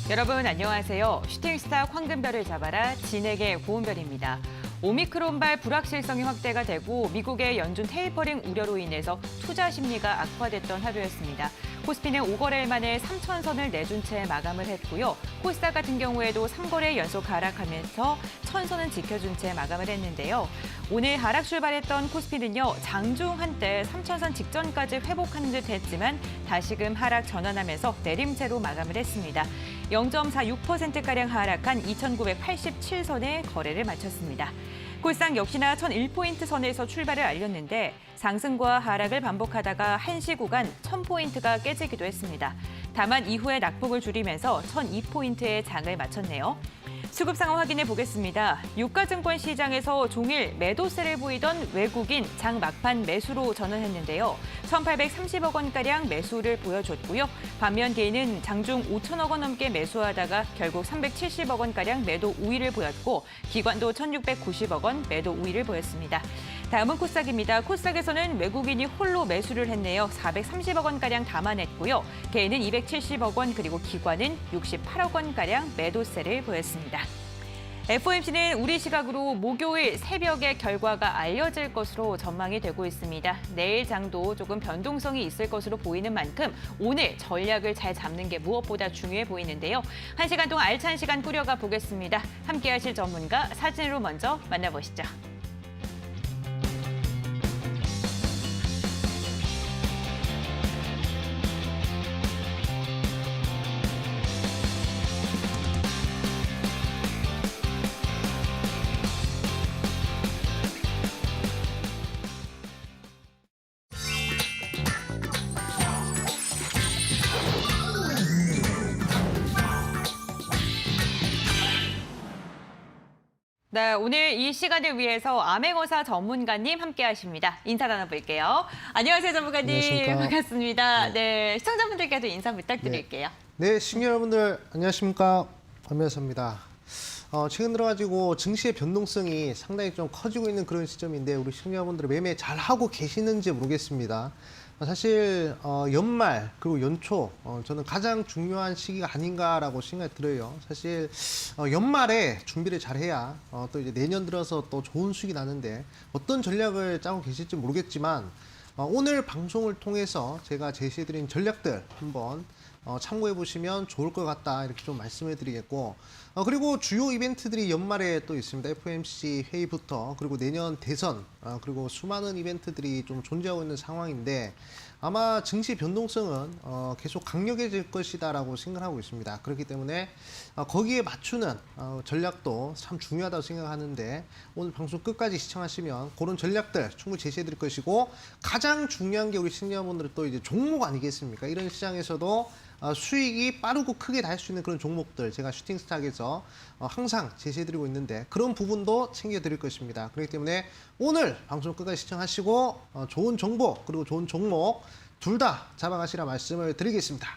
여러분 안녕하세요. 슈팅스타 황금별을 잡아라 진에게 고운별입니다. 오미크론발 불확실성이 확대가 되고 미국의 연준 테이퍼링 우려로 인해서 투자 심리가 악화됐던 하루였습니다. 코스피는 5거래일 만에 3,000선을 내준 채 마감을 했고요. 코스닥 같은 경우에도 3거래 연속 하락하면서 1,000선은 지켜준 채 마감을 했는데요. 오늘 하락 출발했던 코스피는요. 장중 한때 3,000선 직전까지 회복하는 듯 했지만 다시금 하락 전환하면서 내림세로 마감을 했습니다. 0.46%가량 하락한 2,987선에 거래를 마쳤습니다. 코스닥 역시나 1,001포인트 선에서 출발을 알렸는데 상승과 하락을 반복하다가 한시 구간 1,000포인트가 깨지기도 했습니다. 다만 이후에 낙폭을 줄이면서 1,002포인트의 장을 마쳤네요. 수급 상황 확인해 보겠습니다. 유가증권 시장에서 종일 매도세를 보이던 외국인 장 막판 매수로 전환했는데요. 1,830억 원가량 매수를 보여줬고요. 반면 개인은 장중 5천억 원 넘게 매수하다가 결국 370억 원가량 매도 우위를 보였고 기관도 1,690억 원 매도 우위를 보였습니다. 다음은 코스닥입니다. 코스닥에서는 외국인이 홀로 매수를 했네요. 430억 원가량 담아냈고요. 개인은 270억 원 그리고 기관은 68억 원가량 매도세를 보였습니다. FOMC는 우리 시각으로 목요일 새벽에 결과가 알려질 것으로 전망이 되고 있습니다. 내일 장도 조금 변동성이 있을 것으로 보이는 만큼 오늘 전략을 잘 잡는 게 무엇보다 중요해 보이는데요. 1시간 동안 알찬 시간 꾸려가 보겠습니다. 함께하실 전문가 사진으로 먼저 만나보시죠. 네, 오늘 이 시간을 위해서 암행어사 전문가님 함께하십니다. 인사 나눠볼게요. 안녕하세요, 전문가님. 안녕하십니까. 반갑습니다. 네, 시청자분들께도 인사 부탁드릴게요. 네, 시청자 여러분들 안녕하십니까. 암행어사입니다. 최근 들어가지고 증시의 변동성이 상당히 좀 커지고 있는 그런 시점인데 우리 시청자분들 매매 잘 하고 계시는지 모르겠습니다. 사실 연말 그리고 연초 저는 가장 중요한 시기가 아닌가라고 생각이 들어요. 사실 연말에 준비를 잘해야 또 이제 내년 들어서 또 좋은 수익이 나는데 어떤 전략을 짜고 계실지 모르겠지만 오늘 방송을 통해서 제가 제시해드린 전략들 한번 참고해 보시면 좋을 것 같다 이렇게 좀 말씀을 드리겠고 그리고 주요 이벤트들이 연말에 또 있습니다. FOMC 회의부터 그리고 내년 대선 그리고 수많은 이벤트들이 좀 존재하고 있는 상황인데 아마 증시 변동성은 계속 강력해질 것이다라고 생각하고 있습니다. 그렇기 때문에 거기에 맞추는 전략도 참 중요하다고 생각하는데 오늘 방송 끝까지 시청하시면 그런 전략들 충분히 제시해 드릴 것이고 가장 중요한 게 우리 시청자분들은 또 이제 종목 아니겠습니까? 이런 시장에서도 수익이 빠르고 크게 날 수 있는 그런 종목들 제가 슈팅스탁에서 항상 제시해드리고 있는데 그런 부분도 챙겨드릴 것입니다. 그렇기 때문에 오늘 방송 끝까지 시청하시고 좋은 정보 그리고 좋은 종목 둘 다 잡아가시라 말씀을 드리겠습니다.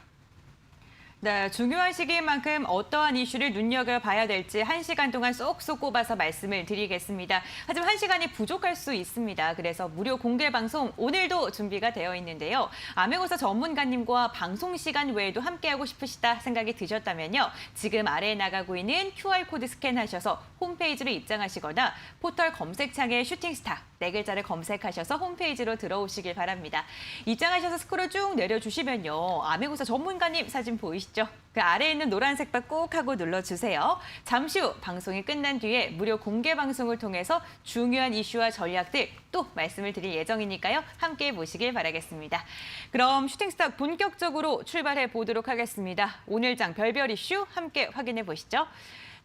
네, 중요한 시기인 만큼 어떠한 이슈를 눈여겨봐야 될지 1시간 동안 쏙쏙 꼽아서 말씀을 드리겠습니다. 하지만 1시간이 부족할 수 있습니다. 그래서 무료 공개 방송 오늘도 준비가 되어 있는데요. 암행어사 전문가님과 방송 시간 외에도 함께하고 싶으시다 생각이 드셨다면요. 지금 아래에 나가고 있는 QR코드 스캔하셔서 홈페이지로 입장하시거나 포털 검색창에 슈팅스타 4글자를 검색하셔서 홈페이지로 들어오시길 바랍니다. 입장하셔서 스크롤 쭉 내려주시면요. 암행어사 전문가님 사진 보이시죠? 그 아래에 있는 노란색 바 꼭 하고 눌러주세요. 잠시 후 방송이 끝난 뒤에 무료 공개 방송을 통해서 중요한 이슈와 전략들 또 말씀을 드릴 예정이니까요. 함께해 보시길 바라겠습니다. 그럼 슈팅스타 본격적으로 출발해 보도록 하겠습니다. 오늘 장 별별 이슈 함께 확인해 보시죠.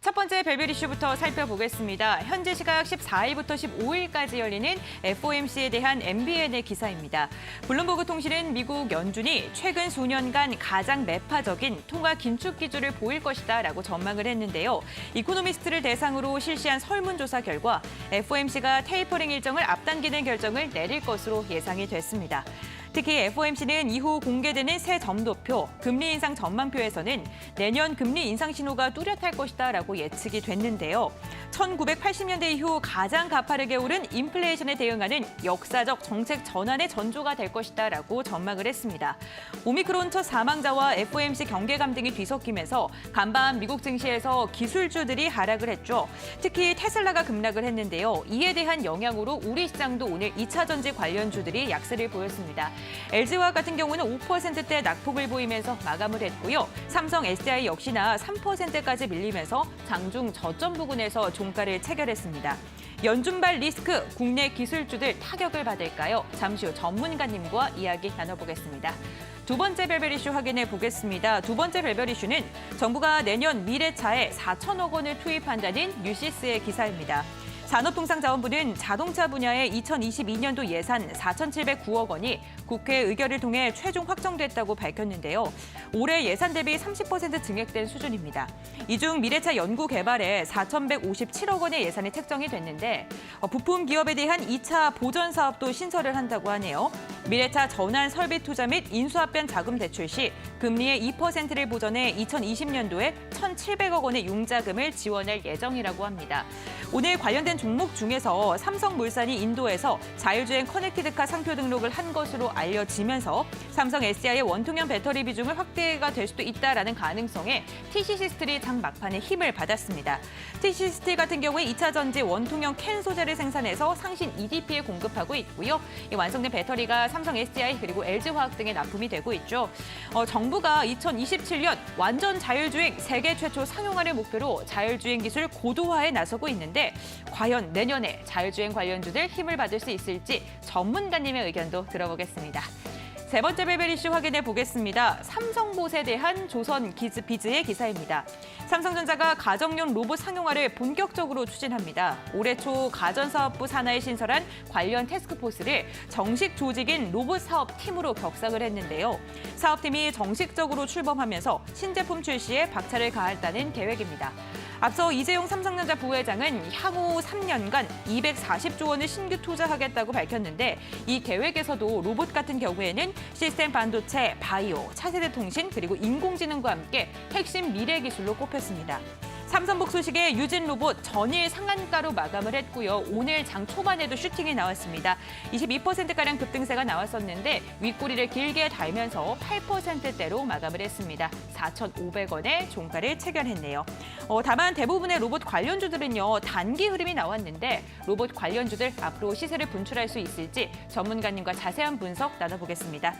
첫 번째 별별 이슈부터 살펴보겠습니다. 현재 시각 14일부터 15일까지 열리는 FOMC에 대한 MBN의 기사입니다. 블룸버그 통신은 미국 연준이 최근 수년간 가장 매파적인 통화 긴축 기조를 보일 것이다라고 전망을 했는데요. 이코노미스트를 대상으로 실시한 설문조사 결과 FOMC가 테이퍼링 일정을 앞당기는 결정을 내릴 것으로 예상이 됐습니다. 특히 FOMC는 이후 공개되는 새 점도표, 금리 인상 전망표에서는 내년 금리 인상 신호가 뚜렷할 것이다라고 예측이 됐는데요. 1980년대 이후 가장 가파르게 오른 인플레이션에 대응하는 역사적 정책 전환의 전조가 될 것이다라고 전망을 했습니다. 오미크론 첫 사망자와 FOMC 경계감 등이 뒤섞이면서 간밤 미국 증시에서 기술주들이 하락을 했죠. 특히 테슬라가 급락을 했는데요. 이에 대한 영향으로 우리 시장도 오늘 2차 전지 관련주들이 약세를 보였습니다. LG화학 같은 경우는 5%대 낙폭을 보이면서 마감을 했고요. 삼성, SDI 역시나 3%까지 밀리면서 장중 저점 부근에서 종가를 체결했습니다. 연준발 리스크, 국내 기술주들 타격을 받을까요? 잠시 후 전문가님과 이야기 나눠보겠습니다. 두 번째 별별 이슈 확인해 보겠습니다. 두 번째 별별 이슈는 정부가 내년 미래차에 4천억 원을 투입한다는 뉴시스의 기사입니다. 산업통상자원부는 자동차 분야의 2022년도 예산 4,709억 원이 국회 의결을 통해 최종 확정됐다고 밝혔는데요. 올해 예산 대비 30% 증액된 수준입니다. 이 중 미래차 연구 개발에 4,157억 원의 예산이 책정이 됐는데 부품 기업에 대한 2차 보전 사업도 신설을 한다고 하네요. 미래차 전환 설비 투자 및 인수합병 자금 대출 시 금리의 2%를 보전해 2020년도에 1,700억 원의 융자금을 지원할 예정이라고 합니다. 오늘 관련된 종목 중에서 삼성물산이 인도에서 자율주행 커넥티드카 상표 등록을 한 것으로 알려지면서 삼성 SDI의 원통형 배터리 비중을 확대가 될 수도 있다라는 가능성에 TCC스틸이 장 막판에 힘을 받았습니다. TCC스틸 같은 경우에 2차 전지 원통형 캔 소재를 생산해서 상신 EDP에 공급하고 있고요. 이 완성된 배터리가 삼성 SDI 그리고 LG화학 등에 납품이 되고 있죠. 정부가 2027년 완전 자율주행 세계 최초 상용화를 목표로 자율주행 기술 고도화에 나서고 있는데 과연 내년에 자율주행 관련주들 힘을 받을 수 있을지 전문가님의 의견도 들어보겠습니다. 세 번째 별별 이슈 확인해 보겠습니다. 삼성봇에 대한 조선 비즈의 기사입니다. 삼성전자가 가정용 로봇 상용화를 본격적으로 추진합니다. 올해 초 가전사업부 산하에 신설한 관련 태스크포스를 정식 조직인 로봇 사업팀으로 격상을 했는데요. 사업팀이 정식적으로 출범하면서 신제품 출시에 박차를 가하겠다는 계획입니다. 앞서 이재용 삼성전자 부회장은 향후 3년간 240조 원을 신규 투자하겠다고 밝혔는데 이 계획에서도 로봇 같은 경우에는 시스템 반도체, 바이오, 차세대 통신 그리고 인공지능과 함께 핵심 미래 기술로 꼽혔습니다. 삼성복 소식에 유진 로봇 전일 상한가로 마감을 했고요. 오늘 장 초반에도 슈팅이 나왔습니다. 22%가량 급등세가 나왔었는데 윗꼬리를 길게 달면서 8%대로 마감을 했습니다. 4,500원에 종가를 체결했네요. 다만 대부분의 로봇 관련주들은요. 단기 흐름이 나왔는데 로봇 관련주들 앞으로 시세를 분출할 수 있을지 전문가님과 자세한 분석 나눠보겠습니다.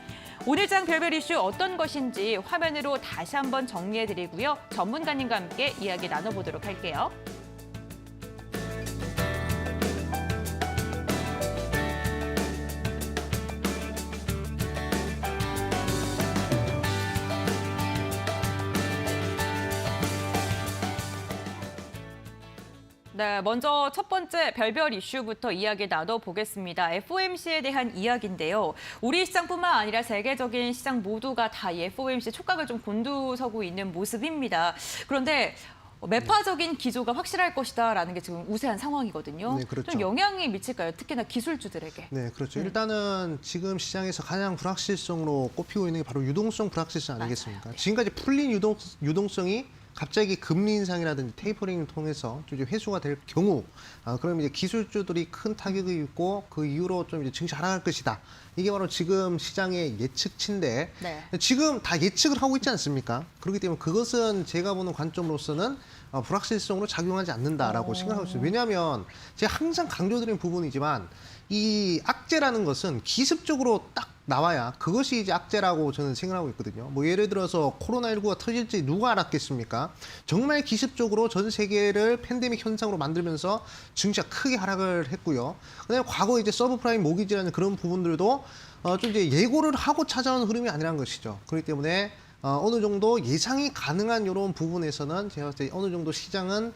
오늘 장 별별 이슈 어떤 것인지 화면으로 다시 한번 정리해드리고요. 전문가님과 함께 이야기 나눠보도록 할게요. 네, 먼저 첫 번째 별별 이슈부터 이야기 나눠보겠습니다. FOMC에 대한 이야기인데요. 우리 시장뿐만 아니라 세계적인 시장 모두가 다 이 FOMC 촉각을 좀 곤두서고 있는 모습입니다. 그런데 매파적인 기조가 확실할 것이다라는 게 지금 우세한 상황이거든요. 네, 그렇죠. 좀 영향이 미칠까요? 특히나 기술주들에게. 네, 그렇죠. 일단은 지금 시장에서 가장 불확실성으로 꼽히고 있는 게 바로 유동성 불확실성 아니겠습니까? 맞아요. 네. 지금까지 풀린 유동성이 갑자기 금리 인상이라든지 테이퍼링을 통해서 좀 이제 회수가 될 경우, 그럼 이제 기술주들이 큰 타격을 입고 그 이후로 좀 이제 증시 하락할 것이다. 이게 바로 지금 시장의 예측치인데 네. 지금 다 예측을 하고 있지 않습니까? 그렇기 때문에 그것은 제가 보는 관점으로서는 불확실성으로 작용하지 않는다라고 생각하고 있습니다. 왜냐하면 제가 항상 강조드린 부분이지만 이 악재라는 것은 기습적으로 딱 나와야 그것이 이제 악재라고 저는 생각하고 있거든요. 뭐 예를 들어서 코로나19가 터질지 누가 알았겠습니까? 정말 기습적으로 전 세계를 팬데믹 현상으로 만들면서 증시가 크게 하락을 했고요. 그다음에 과거 이제 서브프라임 모기지라는 그런 부분들도 좀 이제 예고를 하고 찾아온 흐름이 아니라는 것이죠. 그렇기 때문에 어느 정도 예상이 가능한 이런 부분에서는 제가 봤을 때 어느 정도 시장은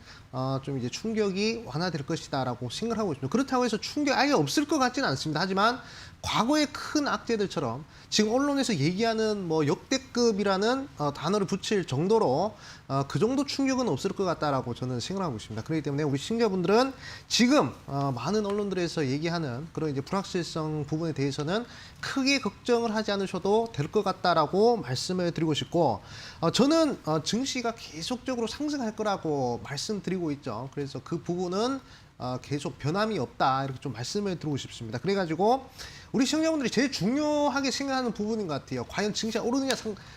좀 이제 충격이 완화될 것이다라고 생각하고 있습니다. 그렇다고 해서 충격 아예 없을 것 같지는 않습니다. 하지만 과거의 큰 악재들처럼 지금 언론에서 얘기하는 뭐 역대급이라는 단어를 붙일 정도로 그 정도 충격은 없을 것 같다라고 저는 생각하고 있습니다. 그렇기 때문에 우리 시청자분들은 지금 많은 언론들에서 얘기하는 그런 이제 불확실성 부분에 대해서는 크게 걱정을 하지 않으셔도 될 것 같다라고 말씀을 드리고 싶고, 저는 증시가 계속적으로 상승할 거라고 말씀드리고 있죠. 그래서 그 부분은 계속 변함이 없다 이렇게 좀 말씀을 드리고 싶습니다. 그래가지고 우리 시청자분들이 제일 중요하게 생각하는 부분인 것 같아요. 과연 증시가 오르느냐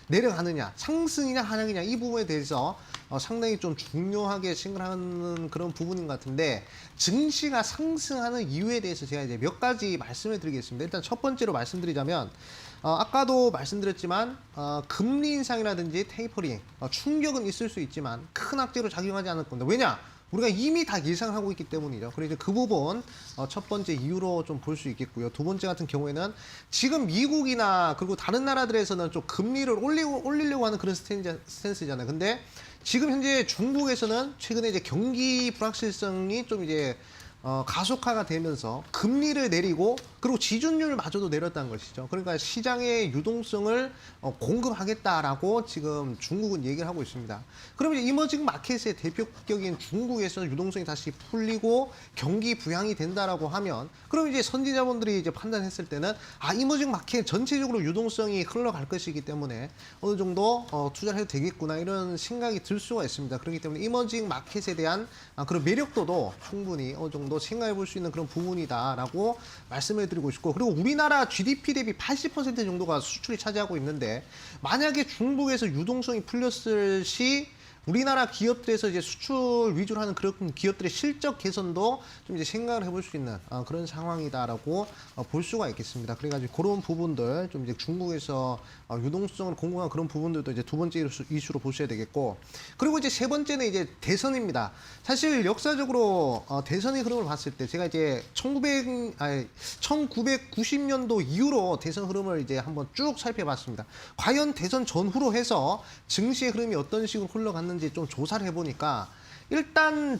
내려가느냐 상승이냐 하락이냐 이 부분에 대해서 상당히 좀 중요하게 생각하는 그런 부분인 것 같은데, 증시가 상승하는 이유에 대해서 제가 이제 몇 가지 말씀을 드리겠습니다. 일단 첫 번째로 말씀드리자면 아까도 말씀드렸지만 금리 인상이라든지 테이퍼링 충격은 있을 수 있지만 큰 악재로 작용하지 않을 겁니다. 왜냐? 우리가 이미 다 예상하고 있기 때문이죠. 그래서 그 부분 첫 번째 이유로 좀 볼 수 있겠고요. 두 번째 같은 경우에는 지금 미국이나 그리고 다른 나라들에서는 좀 금리를 올리려고 하는 그런 스탠스잖아요. 근데 지금 현재 중국에서는 최근에 이제 경기 불확실성이 좀 이제 가속화가 되면서 금리를 내리고 그리고 지준율마저도 내렸다는 것이죠. 그러니까 시장의 유동성을 공급하겠다라고 지금 중국은 얘기를 하고 있습니다. 그러면 이제 이머징 마켓의 대표격인 중국에서 유동성이 다시 풀리고 경기 부양이 된다라고 하면, 그럼 이제 선진자분들이 이제 판단했을 때는 이머징 마켓 전체적으로 유동성이 흘러갈 것이기 때문에 어느 정도 투자를 해도 되겠구나 이런 생각이 들 수가 있습니다. 그렇기 때문에 이머징 마켓에 대한 그런 매력도도 충분히 어느 정도 생각해 볼 수 있는 그런 부분이다라고 말씀을 드리고 싶고, 그리고 우리나라 GDP 대비 80% 정도가 수출이 차지하고 있는데 만약에 중국에서 유동성이 풀렸을 시 우리나라 기업들에서 이제 수출 위주로 하는 그런 기업들의 실적 개선도 좀 이제 생각을 해볼 수 있는 그런 상황이다라고 볼 수가 있겠습니다. 그래가지고 그런 부분들 좀 이제 중국에서 유동성을 공급한 그런 부분들도 이제 두 번째 이슈로 보셔야 되겠고, 그리고 이제 세 번째는 이제 대선입니다. 사실 역사적으로 대선의 흐름을 봤을 때 제가 이제 1990년도 이후로 대선 흐름을 이제 한번 쭉 살펴봤습니다. 과연 대선 전후로 해서 증시의 흐름이 어떤 식으로 흘러갔는지 좀 조사를 해보니까 일단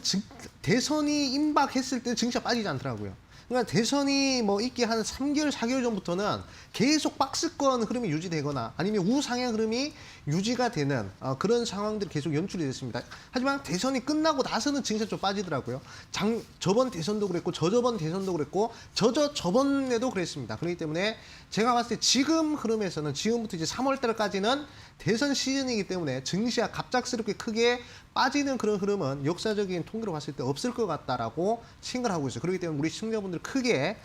대선이 임박했을 때 증시가 빠지지 않더라고요. 그러니까 대선이 뭐 있기 한 3개월, 4개월 전부터는 계속 박스권 흐름이 유지되거나 아니면 우상향 흐름이 유지가 되는 그런 상황들이 계속 연출이 됐습니다. 하지만 대선이 끝나고 나서는 증시가 좀 빠지더라고요. 저번 대선도 그랬고 저저번 대선도 그랬고 저번에도 그랬습니다. 그렇기 때문에 제가 봤을 때 지금 흐름에서는 지금부터 이제 3월 달까지는 대선 시즌이기 때문에 증시가 갑작스럽게 크게 빠지는 그런 흐름은 역사적인 통계로 봤을 때 없을 것 같다라고 생각을 하고 있어요. 그렇기 때문에 우리 시청자분들 크게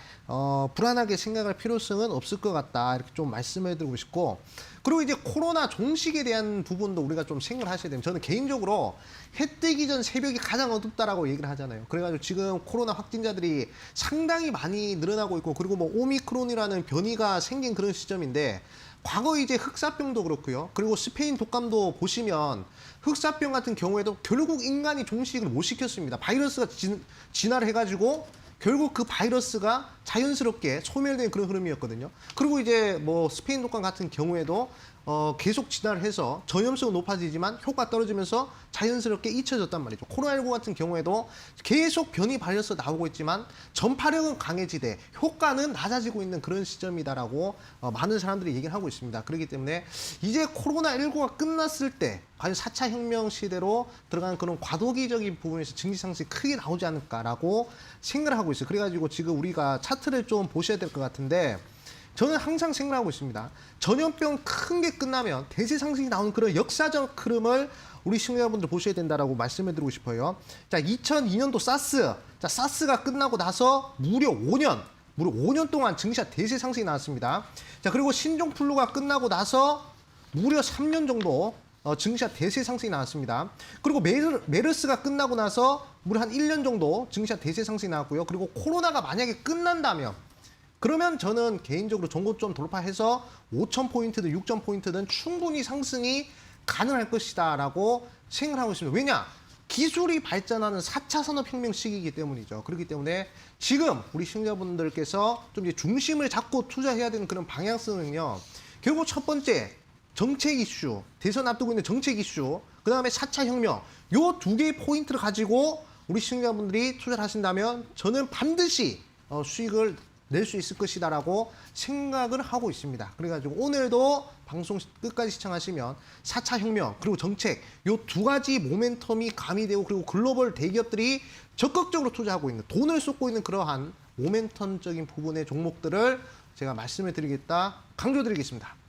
불안하게 생각할 필요성은 없을 것 같다 이렇게 좀 말씀을 드리고 싶고, 그리고 이제 코로나 종식에 대한 부분도 우리가 좀 생각을 하셔야 됩니다. 저는 개인적으로 해 뜨기 전 새벽이 가장 어둡다라고 얘기를 하잖아요. 그래가지고 지금 코로나 확진자들이 상당히 많이 늘어나고 있고, 그리고 뭐 오미크론이라는 변이가 생긴 그런 시점인데, 과거 이제 흑사병도 그렇고요. 그리고 스페인 독감도 보시면 흑사병 같은 경우에도 결국 인간이 종식을 못 시켰습니다. 바이러스가 진화를 해가지고 결국 그 바이러스가 자연스럽게 소멸된 그런 흐름이었거든요. 그리고 이제 뭐 스페인 독감 같은 경우에도 계속 진화를 해서 전염성은 높아지지만 효과 떨어지면서 자연스럽게 잊혀졌단 말이죠. 코로나19 같은 경우에도 계속 변이 바이러스 나오고 있지만 전파력은 강해지되 효과는 낮아지고 있는 그런 시점이다라고 많은 사람들이 얘기를 하고 있습니다. 그렇기 때문에 이제 코로나19가 끝났을 때 과연 4차 혁명 시대로 들어가는 그런 과도기적인 부분에서 증시 상승이 크게 나오지 않을까라고 생각을 하고 있어요. 그래가지고 지금 우리가 차트를 좀 보셔야 될 것 같은데, 저는 항상 생각하고 있습니다. 전염병 큰 게 끝나면 대세 상승이 나오는 그런 역사적 흐름을 우리 시청자분들 보셔야 된다라고 말씀을 드리고 싶어요. 자, 2002년도 사스. 자, 사스가 끝나고 나서 무려 5년 동안 증시가 대세 상승이 나왔습니다. 자, 그리고 신종플루가 끝나고 나서 무려 3년 정도 증시가 대세 상승이 나왔습니다. 그리고 메르스가 끝나고 나서 무려 한 1년 정도 증시가 대세 상승이 나왔고요. 그리고 코로나가 만약에 끝난다면, 그러면 저는 개인적으로 전고점 돌파해서 5,000포인트든 6,000포인트든 충분히 상승이 가능할 것이다 라고 생각을 하고 있습니다. 왜냐? 기술이 발전하는 4차 산업혁명 시기이기 때문이죠. 그렇기 때문에 지금 우리 시청자분들께서 좀 이제 중심을 잡고 투자해야 되는 그런 방향성은요, 결국 첫 번째 정책 이슈, 대선 앞두고 있는 정책 이슈, 그 다음에 4차 혁명, 요 두 개의 포인트를 가지고 우리 시청자분들이 투자를 하신다면 저는 반드시 수익을 낼 수 있을 것이다라고 생각을 하고 있습니다. 그래가지고 오늘도 방송 끝까지 시청하시면 4차 혁명 그리고 정책 요 두 가지 모멘텀이 가미되고 그리고 글로벌 대기업들이 적극적으로 투자하고 있는 돈을 쏟고 있는 그러한 모멘텀적인 부분의 종목들을 제가 말씀을 드리겠다 강조드리겠습니다.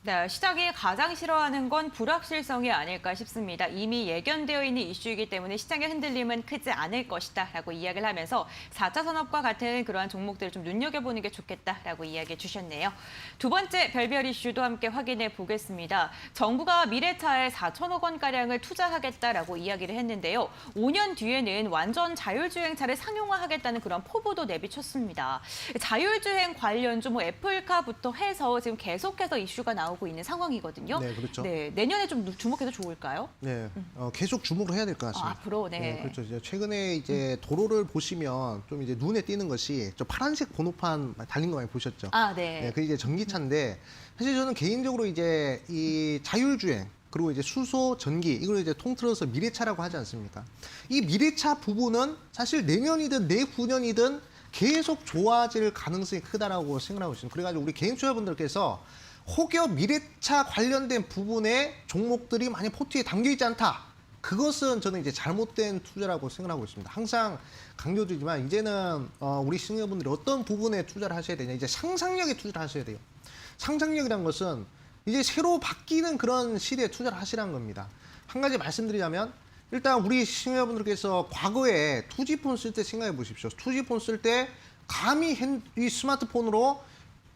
네, 시장이 가장 싫어하는 건 불확실성이 아닐까 싶습니다. 이미 예견되어 있는 이슈이기 때문에 시장의 흔들림은 크지 않을 것이다 라고 이야기를 하면서 4차 산업과 같은 그러한 종목들을 좀 눈여겨보는 게 좋겠다라고 이야기해 주셨네요. 두 번째 별별 이슈도 함께 확인해 보겠습니다. 정부가 미래차에 4천억 원가량을 투자하겠다라고 이야기를 했는데요. 5년 뒤에는 완전 자율주행차를 상용화하겠다는 그런 포부도 내비쳤습니다. 자율주행 관련주 뭐 애플카부터 해서 지금 계속해서 이슈가 나오고 있는 상황이거든요. 네, 그렇죠. 네, 내년에 좀 주목해도 좋을까요? 네, 계속 주목을 해야 될 것 같습니다. 앞으로, 네. 그렇죠. 이제 최근에 이제 도로를 보시면 좀 이제 눈에 띄는 것이 저 파란색 번호판 달린 거 많이 보셨죠? 네. 네, 그게 이제 전기차인데 사실 저는 개인적으로 이제 이 자율주행 그리고 이제 수소, 전기 이걸 이제 통틀어서 미래차라고 하지 않습니까? 이 미래차 부분은 사실 내년이든 내후년이든 계속 좋아질 가능성이 크다라고 생각하고 있습니다. 그래가지고 우리 개인 투자분들께서 혹여 미래차 관련된 부분의 종목들이 많이 포트에 담겨 있지 않다. 그것은 저는 이제 잘못된 투자라고 생각하고 있습니다. 항상 강조드리지만 이제는 우리 시청자분들이 어떤 부분에 투자를 하셔야 되냐. 이제 상상력에 투자를 하셔야 돼요. 상상력이란 것은 이제 새로 바뀌는 그런 시대에 투자를 하시라는 겁니다. 한 가지 말씀드리자면 일단 우리 시청자분들께서 과거에 투지폰 쓸 때 생각해 보십시오. 투지폰 쓸 때 감히 이 스마트폰으로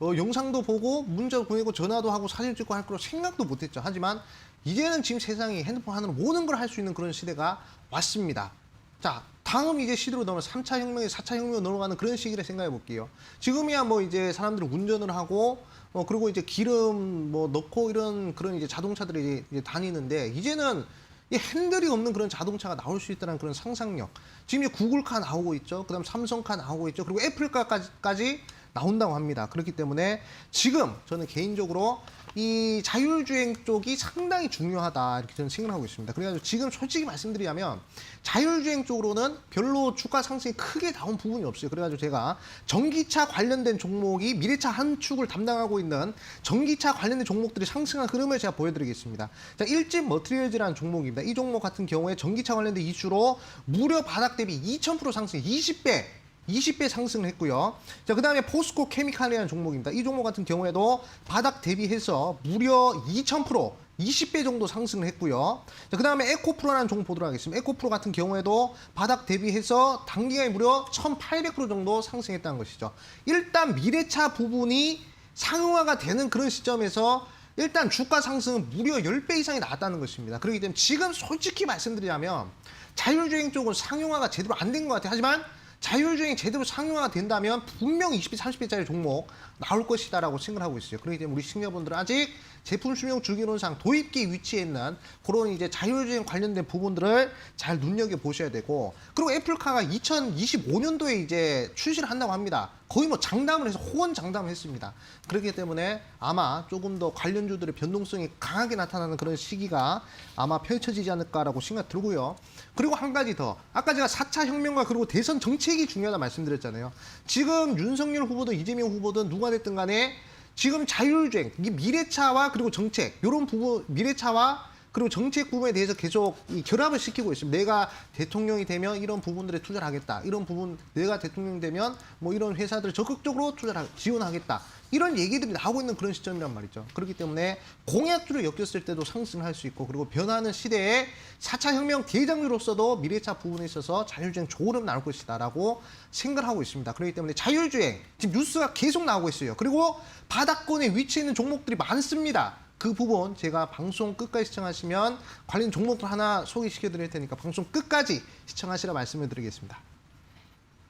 영상도 보고 문자 보내고 전화도 하고 사진 찍고 할 거로 생각도 못했죠. 하지만 이제는 지금 세상이 핸드폰 하나로 모든 걸 할 수 있는 그런 시대가 왔습니다. 자, 다음 이제 시대로 넘어 3차 혁명에서 4차 혁명으로 넘어가는 그런 시기를 생각해 볼게요. 지금이야 뭐 이제 사람들이 운전을 하고 그리고 이제 기름 뭐 넣고 이런 그런 이제 자동차들이 이제 다니는데 이제는 이 핸들이 없는 그런 자동차가 나올 수 있다는 그런 상상력. 지금 이제 구글카 나오고 있죠. 그다음 삼성카 나오고 있죠. 그리고 애플카까지 나온다고 합니다. 그렇기 때문에 지금 저는 개인적으로 이 자율주행 쪽이 상당히 중요하다 이렇게 저는 생각하고 있습니다. 그래가지고 지금 솔직히 말씀드리자면 자율주행 쪽으로는 별로 주가 상승이 크게 나온 부분이 없어요. 그래가지고 제가 전기차 관련된 종목이 미래차 한 축을 담당하고 있는 전기차 관련된 종목들이 상승한 흐름을 제가 보여드리겠습니다. 자, 일진 머티리얼즈라는 종목입니다. 이 종목 같은 경우에 전기차 관련된 이슈로 무려 바닥 대비 2000% 상승, 20배 상승을 했고요. 자, 그 다음에 포스코 케미칼이라는 종목입니다. 이 종목 같은 경우에도 바닥 대비해서 무려 2000%, 20배 정도 상승을 했고요. 자, 그 다음에 에코프로라는 종목 보도록 하겠습니다. 에코프로 같은 경우에도 바닥 대비해서 단기간에 무려 1800% 정도 상승했다는 것이죠. 일단 미래차 부분이 상용화가 되는 그런 시점에서 일단 주가 상승은 무려 10배 이상이 나왔다는 것입니다. 그렇기 때문에 지금 솔직히 말씀드리자면 자율주행 쪽은 상용화가 제대로 안 된 것 같아요. 하지만 자율주행이 제대로 상용화가 된다면 분명 20배, 30배짜리 종목 나올 것이다라고 생각하고 있어요. 그렇기 때문에 우리 시청자분들은 아직 제품 수명 주기론상 도입기 위치에 있는 그런 이제 자율주행 관련된 부분들을 잘 눈여겨보셔야 되고, 그리고 애플카가 2025년도에 이제 출시를 한다고 합니다. 거의 뭐 장담을 해서 호언장담을 했습니다. 그렇기 때문에 아마 조금 더 관련주들의 변동성이 강하게 나타나는 그런 시기가 아마 펼쳐지지 않을까라고 생각 들고요. 그리고 한 가지 더, 아까 제가 4차 혁명과 그리고 대선 정책이 중요하다 말씀드렸잖아요. 지금 윤석열 후보든 이재명 후보든 누가 됐든 간에 지금 자율주행, 이 미래차와 그리고 정책, 이런 부분, 미래차와 그리고 정책 부분에 대해서 계속 이 결합을 시키고 있습니다. 내가 대통령이 되면 이런 부분들에 투자를 하겠다. 이런 부분, 내가 대통령 되면 뭐 이런 회사들을 적극적으로 투자를 지원하겠다. 이런 얘기들이 나오고 있는 그런 시점이란 말이죠. 그렇기 때문에 공약주를 엮였을 때도 상승할 수 있고, 그리고 변하는 시대에 4차 혁명 대장주로서도 미래차 부분에 있어서 자율주행 좋은 나올 것이다라고 생각하고 있습니다. 그렇기 때문에 자율주행, 지금 뉴스가 계속 나오고 있어요. 그리고 바닥권에 위치해 있는 종목들이 많습니다. 그 부분 제가 방송 끝까지 시청하시면 관련 종목들 하나 소개시켜 드릴 테니까 방송 끝까지 시청하시라 말씀을 드리겠습니다.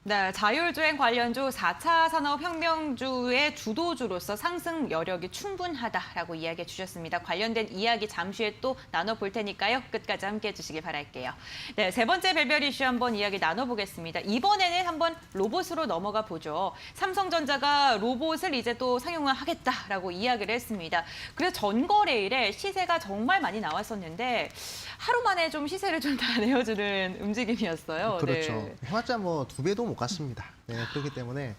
네, 자율주행 관련주 4차 산업혁명주의 주도주로서 상승 여력이 충분하다라고 이야기해 주셨습니다. 관련된 이야기 잠시 후에 또 나눠볼 테니까요. 끝까지 함께해 주시기 바랄게요. 네, 세 번째 별별 이슈 한번 이야기 나눠보겠습니다. 이번에는 한번 로봇으로 넘어가 보죠. 삼성전자가 로봇을 이제 또 상용화하겠다라고 이야기를 했습니다. 그래서 전거래일에 시세가 정말 많이 나왔었는데 하루 만에 좀 시세를 좀 다 내어주는 움직임이었어요. 그렇죠. 네. 해봤자 뭐 2배도 못 갔습니다. 네, 그렇기 때문에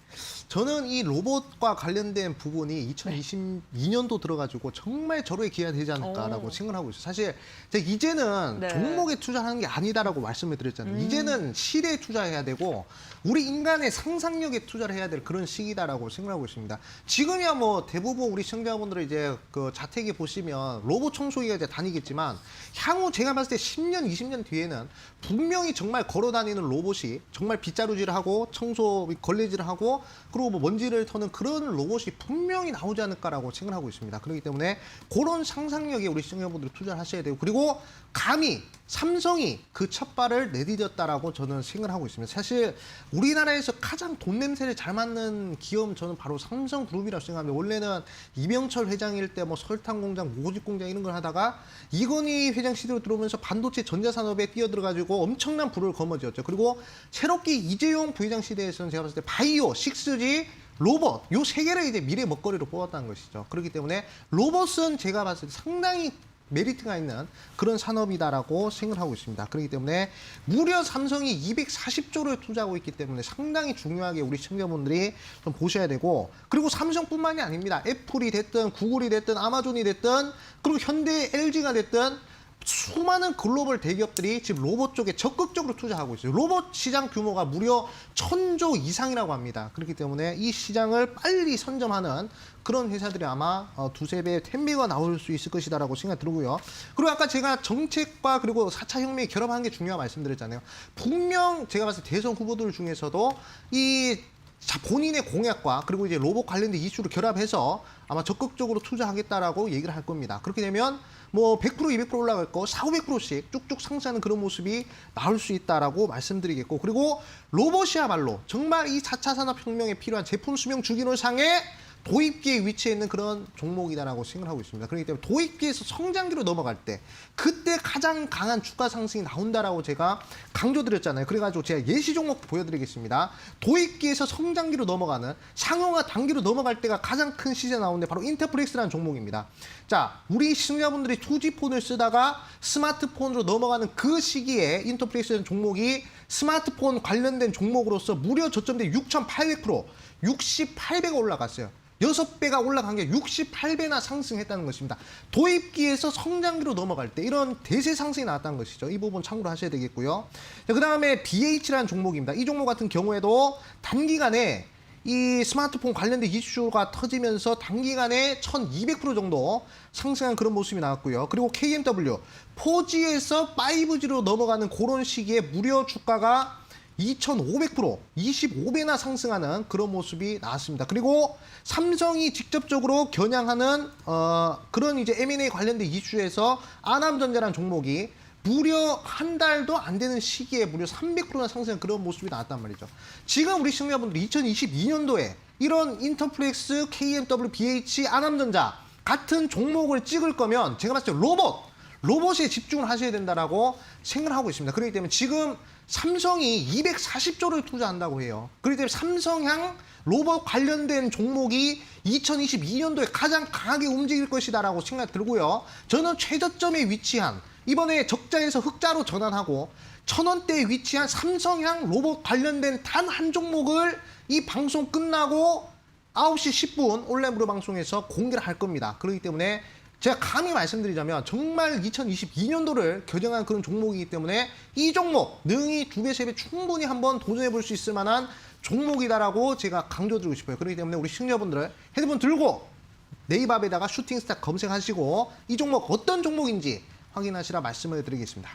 저는 이 로봇과 관련된 부분이 2022년도 들어가지고 정말 절호의 기회가 되지 않을까라고 생각을 하고 있어요. 사실 제가 이제는 네. 종목에 투자하는 게 아니다라고 말씀을 드렸잖아요. 이제는 실에 투자해야 되고 우리 인간의 상상력에 투자를 해야 될 그런 시기다라고 생각하고 있습니다. 지금이야 뭐 대부분 우리 시청자분들은 이제 그 자택에 보시면 로봇 청소기가 이제 다니겠지만 향후 제가 봤을 때 10년, 20년 뒤에는 분명히 정말 걸어 다니는 로봇이 정말 빗자루질을 하고 청소 걸레질을 하고 그리고 뭐 먼지를 터는 그런 로봇이 분명히 나오지 않을까라고 생각하고 있습니다. 그렇기 때문에 그런 상상력에 우리 시청자분들이 투자를 하셔야 되고 그리고 감히 삼성이 그 첫 발을 내디뎠다라고 저는 생각을 하고 있습니다. 사실 우리나라에서 가장 돈 냄새를 잘 맡는 기업은 저는 바로 삼성그룹이라고 생각합니다. 원래는 이병철 회장일 때 뭐 설탕 공장, 모직 공장 이런 걸 하다가 이건희 회장 시대로 들어오면서 반도체 전자산업에 뛰어들어가지고 엄청난 부를 거머쥐었죠. 그리고 새롭게 이재용 부회장 시대에서는 제가 봤을 때 바이오, 6G, 로봇 요 세 개를 이제 미래 먹거리로 뽑았다는 것이죠. 그렇기 때문에 로봇은 제가 봤을 때 상당히 메리트가 있는 그런 산업이다라고 생각하고 있습니다. 그렇기 때문에 무려 삼성이 240조를 투자하고 있기 때문에 상당히 중요하게 우리 시청자분들이 좀 보셔야 되고 그리고 삼성뿐만이 아닙니다. 애플이 됐든 구글이 됐든 아마존이 됐든 그리고 현대 LG가 됐든 수많은 글로벌 대기업들이 지금 로봇 쪽에 적극적으로 투자하고 있어요. 로봇 시장 규모가 무려 1000조 이상이라고 합니다. 그렇기 때문에 이 시장을 빨리 선점하는 그런 회사들이 아마 두세 배, 10배가 나올 수 있을 것이다라고 생각이 들고요. 그리고 아까 제가 정책과 그리고 4차 혁명이 결합하는 게 중요하다고 말씀드렸잖아요. 분명 제가 봤을 때 대선 후보들 중에서도 이 본인의 공약과 그리고 이제 로봇 관련된 이슈를 결합해서 아마 적극적으로 투자하겠다라고 얘기를 할 겁니다. 그렇게 되면 뭐 100%, 200% 올라갈 거 400, 500%씩 쭉쭉 상승하는 그런 모습이 나올 수 있다라고 말씀드리겠고 그리고 로봇이야말로 정말 이 4차 산업혁명에 필요한 제품 수명 주기론상에 도입기에 위치해 있는 그런 종목이다라고 생각을 하고 있습니다. 그렇기 때문에 도입기에서 성장기로 넘어갈 때 그때 가장 강한 주가 상승이 나온다라고 제가 강조드렸잖아요. 그래가지고 제가 예시 종목 보여드리겠습니다. 도입기에서 성장기로 넘어가는 상용화 단기로 넘어갈 때가 가장 큰 시세 나오는데 바로 인터플렉스라는 종목입니다. 자, 우리 시청자분들이 2G폰을 쓰다가 스마트폰으로 넘어가는 그 시기에 인터플렉스라는 종목이 스마트폰 관련된 종목으로서 무려 저점대 6,800%, 68배가 올라갔어요. 6배가 올라간 게 68배나 상승했다는 것입니다. 도입기에서 성장기로 넘어갈 때 이런 대세 상승이 나왔다는 것이죠. 이 부분 참고로 하셔야 되겠고요. 그 다음에 BH라는 종목입니다. 이 종목 같은 경우에도 단기간에 이 스마트폰 관련된 이슈가 터지면서 단기간에 1200% 정도 상승한 그런 모습이 나왔고요. 그리고 KMW 4G에서 5G로 넘어가는 그런 시기에 무려 주가가 2500%, 25배나 상승하는 그런 모습이 나왔습니다. 그리고 삼성이 직접적으로 겨냥하는 그런 이제 M&A 관련된 이슈에서 아남전자라는 종목이 무려 한 달도 안 되는 시기에 무려 300%나 상승한 그런 모습이 나왔단 말이죠. 지금 우리 시청자분들이 2022년도에 이런 인터플렉스, KMW, BH, 아남전자 같은 종목을 찍을 거면 제가 봤을 때 로봇에 집중을 하셔야 된다라고 생각을 하고 있습니다. 그렇기 때문에 지금 삼성이 240조를 투자한다고 해요. 그렇기 때문에 삼성향 로봇 관련된 종목이 2022년도에 가장 강하게 움직일 것이다라고 생각이 들고요. 저는 최저점에 위치한 이번에 적자에서 흑자로 전환하고 1000원대에 위치한 삼성향 로봇 관련된 단 한 종목을 이 방송 끝나고 9시 10분 온라인 무료 방송에서 공개를 할 겁니다. 그렇기 때문에 제가 감히 말씀드리자면 정말 2022년도를 겨냥한 그런 종목이기 때문에 이 종목 능히 2배, 3배 충분히 한번 도전해 볼 수 있을 만한 종목이다라고 제가 강조드리고 싶어요. 그렇기 때문에 우리 시청자분들은 핸드폰 들고 네이버에다가 슈팅스타 검색하시고 이 종목 어떤 종목인지 확인하시라 말씀을 드리겠습니다.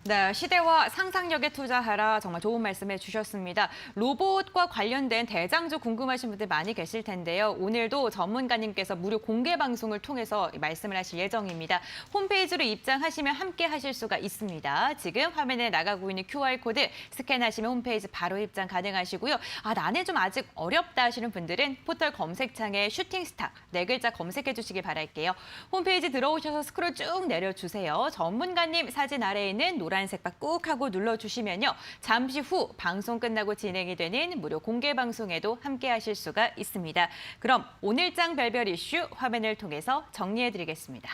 네, 시대와 상상력에 투자하라 정말 좋은 말씀해 주셨습니다. 로봇과 관련된 대장주 궁금하신 분들 많이 계실 텐데요. 오늘도 전문가님께서 무료 공개 방송을 통해서 말씀을 하실 예정입니다. 홈페이지로 입장하시면 함께 하실 수가 있습니다. 지금 화면에 나가고 있는 QR코드 스캔하시면 홈페이지 바로 입장 가능하시고요. 나는 좀 아직 어렵다 하시는 분들은 포털 검색창에 슈팅스타 4글자 검색해 주시기 바랄게요. 홈페이지 들어오셔서 스크롤 쭉 내려주세요. 전문가님 사진 아래에 있는 노란색 바 꾹 하고 눌러주시면요. 잠시 후 방송 끝나고 진행이 되는 무료 공개 방송에도 함께 하실 수가 있습니다. 그럼 오늘장 별별 이슈 화면을 통해서 정리해드리겠습니다.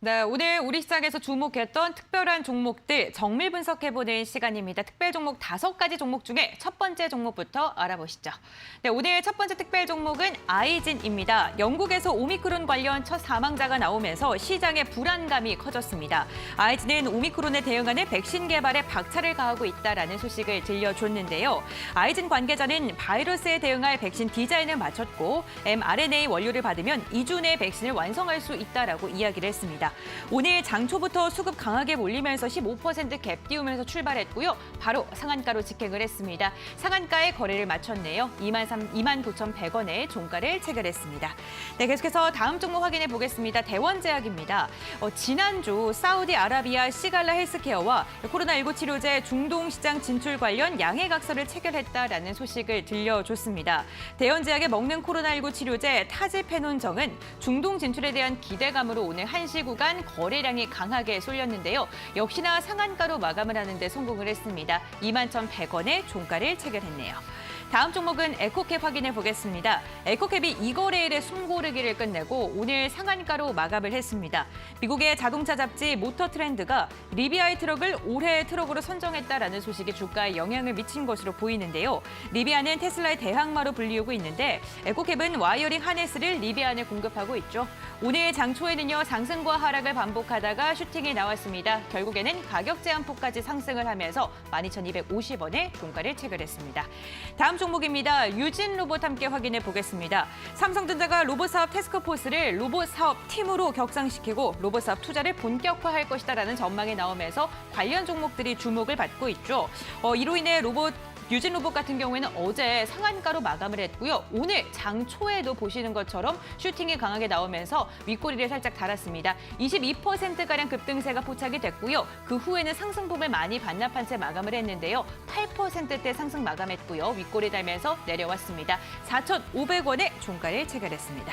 네, 오늘 우리 시장에서 주목했던 특별한 종목들 정밀 분석해보는 시간입니다. 특별 종목 5가지 종목 중에 첫 번째 종목부터 알아보시죠. 네, 오늘 첫 번째 특별 종목은 아이진입니다. 영국에서 오미크론 관련 첫 사망자가 나오면서 시장의 불안감이 커졌습니다. 아이진은 오미크론에 대응하는 백신 개발에 박차를 가하고 있다라는 소식을 들려줬는데요. 아이진 관계자는 바이러스에 대응할 백신 디자인을 마쳤고 mRNA 원료를 받으면 2주 내에 백신을 완성할 수 있다라고 이야기를 했습니다. 오늘 장 초부터 수급 강하게 몰리면서 15%갭 띄우면서 출발했고요. 바로 상한가로 직행을 했습니다. 상한가에 거래를 마쳤네요. 29,100원에 종가를 체결했습니다. 네, 계속해서 다음 종목 확인해 보겠습니다. 대원제약입니다. 지난주 사우디아라비아 시갈라 헬스케어와 코로나19 치료제 중동 시장 진출 관련 양해각서를 체결했다라는 소식을 들려줬습니다. 대원제약의 먹는 코로나19 치료제 타지페논정은 중동 진출에 대한 기대감으로 오늘 1시 구간 거래량이 강하게 쏠렸는데요. 역시나 상한가로 마감을 하는 데 성공을 했습니다. 21,100원에 종가를 체결했네요. 다음 종목은 에코캡 확인해 보겠습니다. 에코캡이 2거래일에 숨고르기를 끝내고 오늘 상한가로 마감을 했습니다. 미국의 자동차 잡지 모터 트렌드가 리비아의 트럭을 올해의 트럭으로 선정했다라는 소식이 주가에 영향을 미친 것으로 보이는데요. 리비아는 테슬라의 대항마로 불리우고 있는데 에코캡은 와이어링 하네스를 리비아 안에 공급하고 있죠. 오늘 장 초에는요, 상승과 하락을 반복하다가 슈팅이 나왔습니다. 결국에는 가격 제한폭까지 상승을 하면서 12,250원에 종가를 체결했습니다. 다음 종목입니다. 유진 로봇 함께 확인해 보겠습니다. 삼성전자가 로봇 사업 태스크포스를 로봇 사업 팀으로 격상시키고 로봇 사업 투자를 본격화할 것이다라는 전망이 나오면서 관련 종목들이 주목을 받고 있죠. 이로 인해 유진 로봇 같은 경우에는 어제 상한가로 마감을 했고요. 오늘 장 초에도 보시는 것처럼 슈팅이 강하게 나오면서 윗꼬리를 살짝 달았습니다. 22%가량 급등세가 포착이 됐고요. 그 후에는 상승폭을 많이 반납한 채 마감을 했는데요. 8%대 상승 마감했고요. 윗꼬리 달면서 내려왔습니다. 4,500원에 종가를 체결했습니다.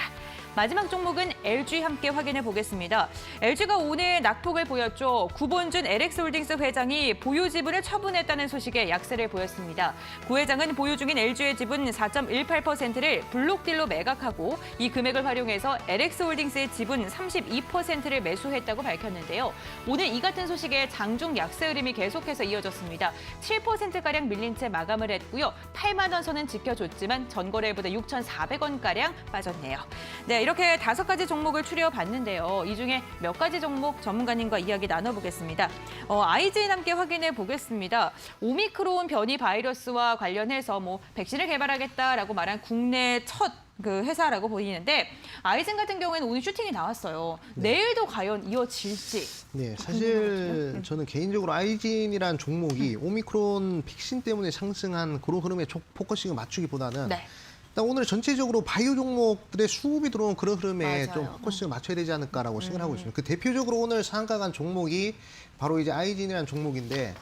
마지막 종목은 LG 함께 확인해 보겠습니다. LG가 오늘 낙폭을 보였죠. 구본준 LX홀딩스 회장이 보유 지분을 처분했다는 소식에 약세를 보였습니다. 고 회장은 보유 중인 LG의 지분 4.18%를 블록딜로 매각하고 이 금액을 활용해서 LX홀딩스의 지분 32%를 매수했다고 밝혔는데요. 오늘 이 같은 소식에 장중 약세 흐름이 계속해서 이어졌습니다. 7%가량 밀린 채 마감을 했고요. 8만 원 선은 지켜줬지만 전거래보다 6,400원가량 빠졌네요. 네, 이렇게 5가지 종목을 추려봤는데요. 이 중에 몇 가지 종목 전문가님과 이야기 나눠보겠습니다. 아이진 함께 확인해 보겠습니다. 오미크론 변이 바이러스와 관련해서 백신을 개발하겠다라고 말한 국내 첫 그 회사라고 보이는데 아이진 같은 경우에는 오늘 슈팅이 나왔어요. 네. 내일도 과연 이어질지. 네, 사실 저는 개인적으로 아이진이라는 종목이 오미크론 백신 때문에 상승한 그런 흐름에 포커싱을 맞추기보다는 네. 일단 오늘 전체적으로 바이오 종목들의 수급이 들어온 그런 흐름에 맞아요. 좀 포커싱을 맞춰야 되지 않을까라고 생각을 하고 있습니다. 그 대표적으로 오늘 상한가 간 종목이 바로 이제 아이진이라는 종목인데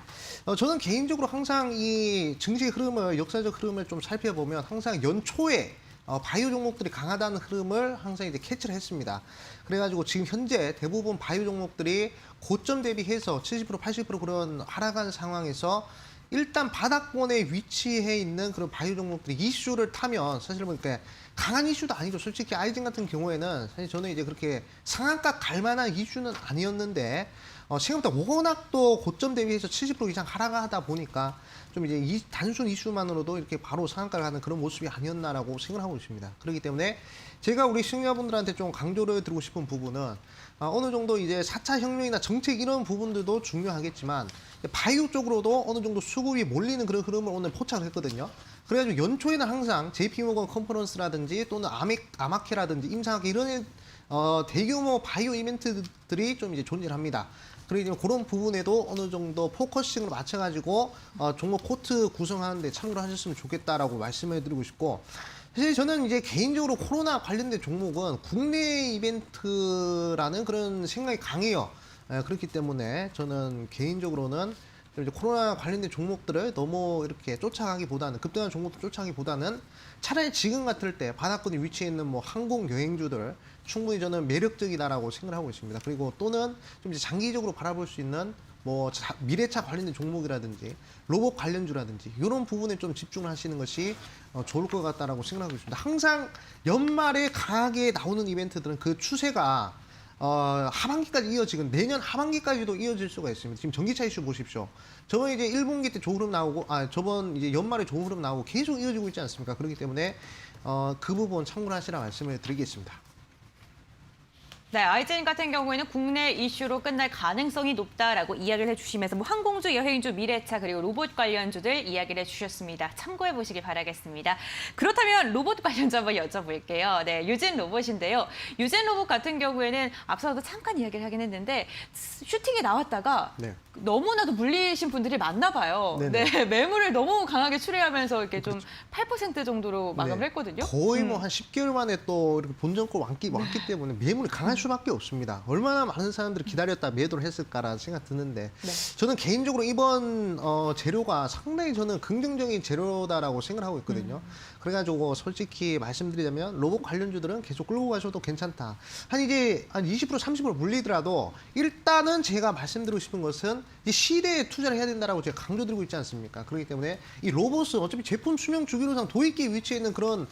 저는 개인적으로 항상 이 증시 흐름을, 역사적 흐름을 좀 살펴보면 항상 연초에 바이오 종목들이 강하다는 흐름을 항상 이제 캐치를 했습니다. 그래가지고 지금 현재 대부분 바이오 종목들이 고점 대비해서 70%, 80% 그런 하락한 상황에서 일단 바닥권에 위치해 있는 그런 바이오 종목들이 이슈를 타면 사실 보니까 강한 이슈도 아니죠. 솔직히 아이진 같은 경우에는 사실 저는 이제 그렇게 상한가 갈 만한 이슈는 아니었는데 생각보다 워낙 또 고점 대비해서 70% 이상 하락하다 보니까 좀 이제 이 단순 이슈만으로도 이렇게 바로 상한가를 가는 그런 모습이 아니었나라고 생각하고 있습니다. 그렇기 때문에 제가 우리 시청자분들한테 좀 강조를 드리고 싶은 부분은 어느 정도 이제 4차 혁명이나 정책 이런 부분들도 중요하겠지만 바이오 쪽으로도 어느 정도 수급이 몰리는 그런 흐름을 오늘 포착을 했거든요. 그래가지고 연초에는 항상 JP모건 컨퍼런스라든지 또는 아마케라든지 임상학회 이런 대규모 바이오 이벤트들이 좀 이제 존재를 합니다. 그리고 그런 부분에도 어느 정도 포커싱을 맞춰가지고 종목 코트 구성하는데 참고를 하셨으면 좋겠다라고 말씀을 드리고 싶고, 사실 저는 이제 개인적으로 코로나 관련된 종목은 국내 이벤트라는 그런 생각이 강해요. 그렇기 때문에 저는 개인적으로는 이제 코로나 관련된 종목들을 너무 이렇게 쫓아가기보다는, 급등한 종목들 쫓아가기보다는 차라리 지금 같을 때 바닥권에 위치해 있는 항공 여행주들 충분히 저는 매력적이다라고 생각을 하고 있습니다. 그리고 또는 좀 이제 장기적으로 바라볼 수 있는 미래차 관련된 종목이라든지 로봇 관련주라든지 이런 부분에 좀 집중을 하시는 것이 좋을 것 같다라고 생각하고 있습니다. 항상 연말에 강하게 나오는 이벤트들은 그 추세가 하반기까지 이어지건 내년 하반기까지도 이어질 수가 있습니다. 지금 전기차 이슈 보십시오. 저번 이제 1분기 때 좋은 흐름 나오고, 저번 이제 연말에 좋은 흐름 나오고 계속 이어지고 있지 않습니까? 그렇기 때문에 그 부분 참고를 하시라 말씀을 드리겠습니다. 네, 아이젠 같은 경우에는 국내 이슈로 끝날 가능성이 높다라고 이야기를 해주시면서 뭐 항공주, 여행주, 미래차 그리고 로봇 관련주들 이야기를 해주셨습니다. 참고해 보시기 바라겠습니다. 그렇다면 로봇 관련주 한번 여쭤볼게요. 네, 유진 로봇인데요. 유진 로봇 같은 경우에는 앞서도 잠깐 이야기를 하긴 했는데 슈팅에 나왔다가 네. 너무나도 물리신 분들이 많나 봐요. 네네. 네, 매물을 너무 강하게 출회하면서 이렇게 좀 8% 정도로 마감을 네. 했거든요. 거의 뭐 한 10개월 만에 또 이렇게 본전권 왔기 때문에 매물이 강할 수밖에 없습니다. 얼마나 많은 사람들이 기다렸다 매도를 했을까라는 생각 드는데 네. 저는 개인적으로 이번 재료가 상당히 저는 긍정적인 재료다라고 생각을 하고 있거든요. 그래가지고 솔직히 말씀드리자면 로봇 관련주들은 계속 끌고 가셔도 괜찮다. 한 이제 한 20% 30% 물리더라도 일단은 제가 말씀드리고 싶은 것은 이 시대에 투자를 해야 된다라고 제가 강조드리고 있지 않습니까? 그렇기 때문에 이 로봇은 어차피 제품 수명 주기로상 도입기에 위치해 있는 그런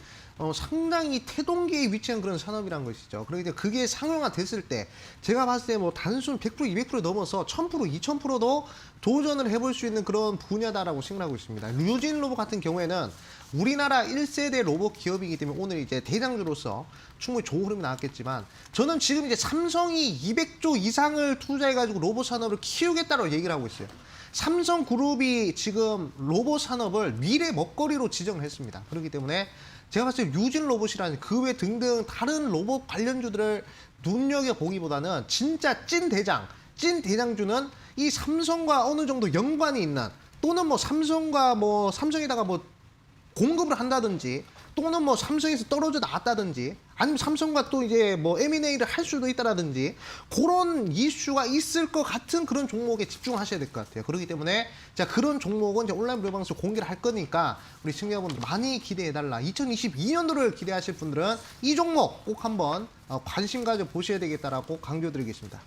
상당히 태동기에 위치한 그런 산업이란 것이죠. 그렇기 때문에 그게 상용화됐을 때 제가 봤을 때 뭐 단순 100% 200% 넘어서 1000% 2000%도 도전을 해볼 수 있는 그런 분야다라고 생각하고 있습니다. 류진 로봇 같은 경우에는 우리나라 1세대 로봇 기업이기 때문에 오늘 이제 대장주로서 충분히 좋은 흐름이 나왔겠지만 저는 지금 이제 삼성이 200조 이상을 투자해가지고 로봇 산업을 키우겠다고 얘기를 하고 있어요. 삼성그룹이 지금 로봇 산업을 미래 먹거리로 지정을 했습니다. 그렇기 때문에 제가 봤을 때 유진 로봇이라는 그 외 등등 다른 로봇 관련주들을 눈여겨보기보다는 진짜 찐 대장주는 이 삼성과 어느 정도 연관이 있는 또는 뭐 삼성과 뭐 삼성에다가 뭐 공급을 한다든지 또는 뭐 삼성에서 떨어져 나왔다든지 아니면 삼성과 또 이제 뭐 M&A를 할 수도 있다라든지 그런 이슈가 있을 것 같은 그런 종목에 집중하셔야 될 것 같아요. 그렇기 때문에 자 그런 종목은 이제 온라인 무료 방송 공개를 할 거니까 우리 시청자분들 많이 기대해달라. 2022년도를 기대하실 분들은 이 종목 꼭 한번 관심 가져 보셔야 되겠다라고 강조드리겠습니다.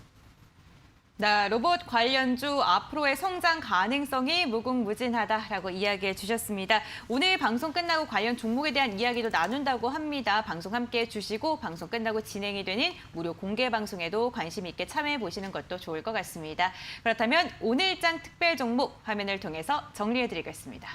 네, 로봇 관련주 앞으로의 성장 가능성이 무궁무진하다라고 이야기해 주셨습니다. 오늘 방송 끝나고 관련 종목에 대한 이야기도 나눈다고 합니다. 방송 함께해 주시고 방송 끝나고 진행이 되는 무료 공개 방송에도 관심 있게 참여해 보시는 것도 좋을 것 같습니다. 그렇다면 오늘장 특별 종목 화면을 통해서 정리해 드리겠습니다.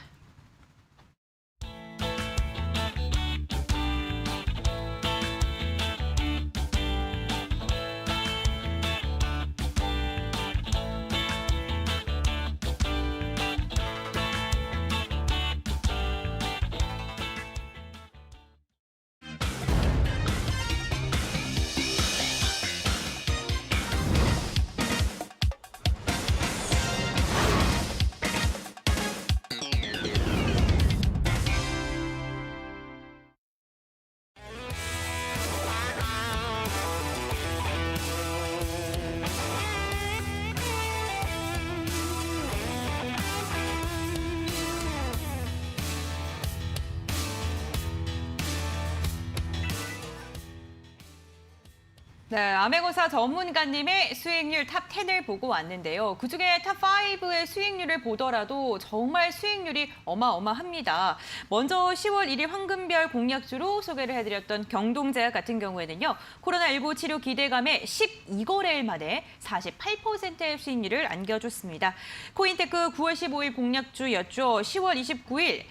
네, 아메고사 전문가님의 수익률 탑 10을 보고 왔는데요. 그중에 탑 5의 수익률을 보더라도 정말 수익률이 어마어마합니다. 먼저 10월 1일 황금별 공약주로 소개를 해드렸던 경동제약 같은 경우에는요. 코로나19 치료 기대감에 12거래일 만에 48%의 수익률을 안겨줬습니다. 코인테크 9월 15일 공약주였죠. 10월 29일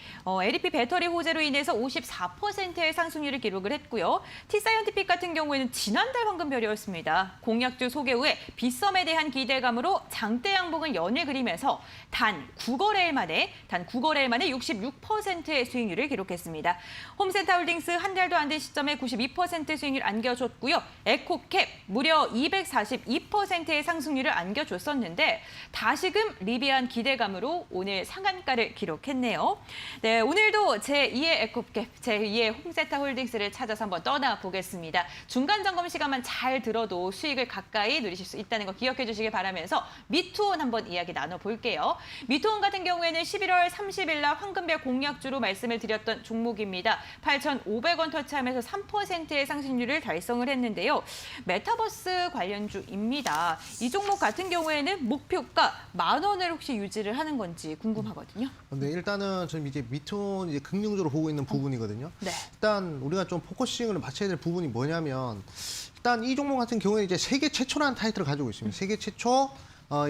LEP 배터리 호재로 인해서 54%의 상승률을 기록을 했고요. T사이언티픽 같은 경우에는 지난달 황금별이었습니다. 공약주 소개 후에 빗썸에 대한 기대감으로 장대 양봉을 연일 그리면서 단 9거래일 만에 66%의 수익률을 기록했습니다. 홈센터홀딩스 한 달도 안 된 시점에 92% 수익률 안겨줬고요. 에코캡 무려 242%의 상승률을 안겨줬었는데 다시금 리비안 기대감으로 오늘 상한가를 기록했네요. 네, 오늘도 제2의 에코캡, 제2의 홈센터홀딩스를 찾아서 한번 떠나보겠습니다. 중간 점검 시간만 잘 들어도 수익을 가까이 누리실 수 있다는 거 기억해 주시기 바라면서 미투온 한번 이야기 나눠볼게요. 미투온 같은 경우에는 11월 30일 날 황금별 공약주로 말씀을 드렸던 종목입니다. 8,500원 터치하면서 3%의 상승률을 달성을 했는데요. 메타버스 관련주입니다. 이 종목 같은 경우에는 목표가 10,000원을 혹시 유지를 하는 건지 궁금하거든요. 네, 일단은 저는 이제 미톤 이제 긍정적으로 보고 있는 부분이거든요. 네. 일단 우리가 좀 포커싱을 맞춰야 될 부분이 뭐냐면 일단 이 종목 같은 경우에 이제 세계 최초라는 타이틀을 가지고 있습니다. 세계 최초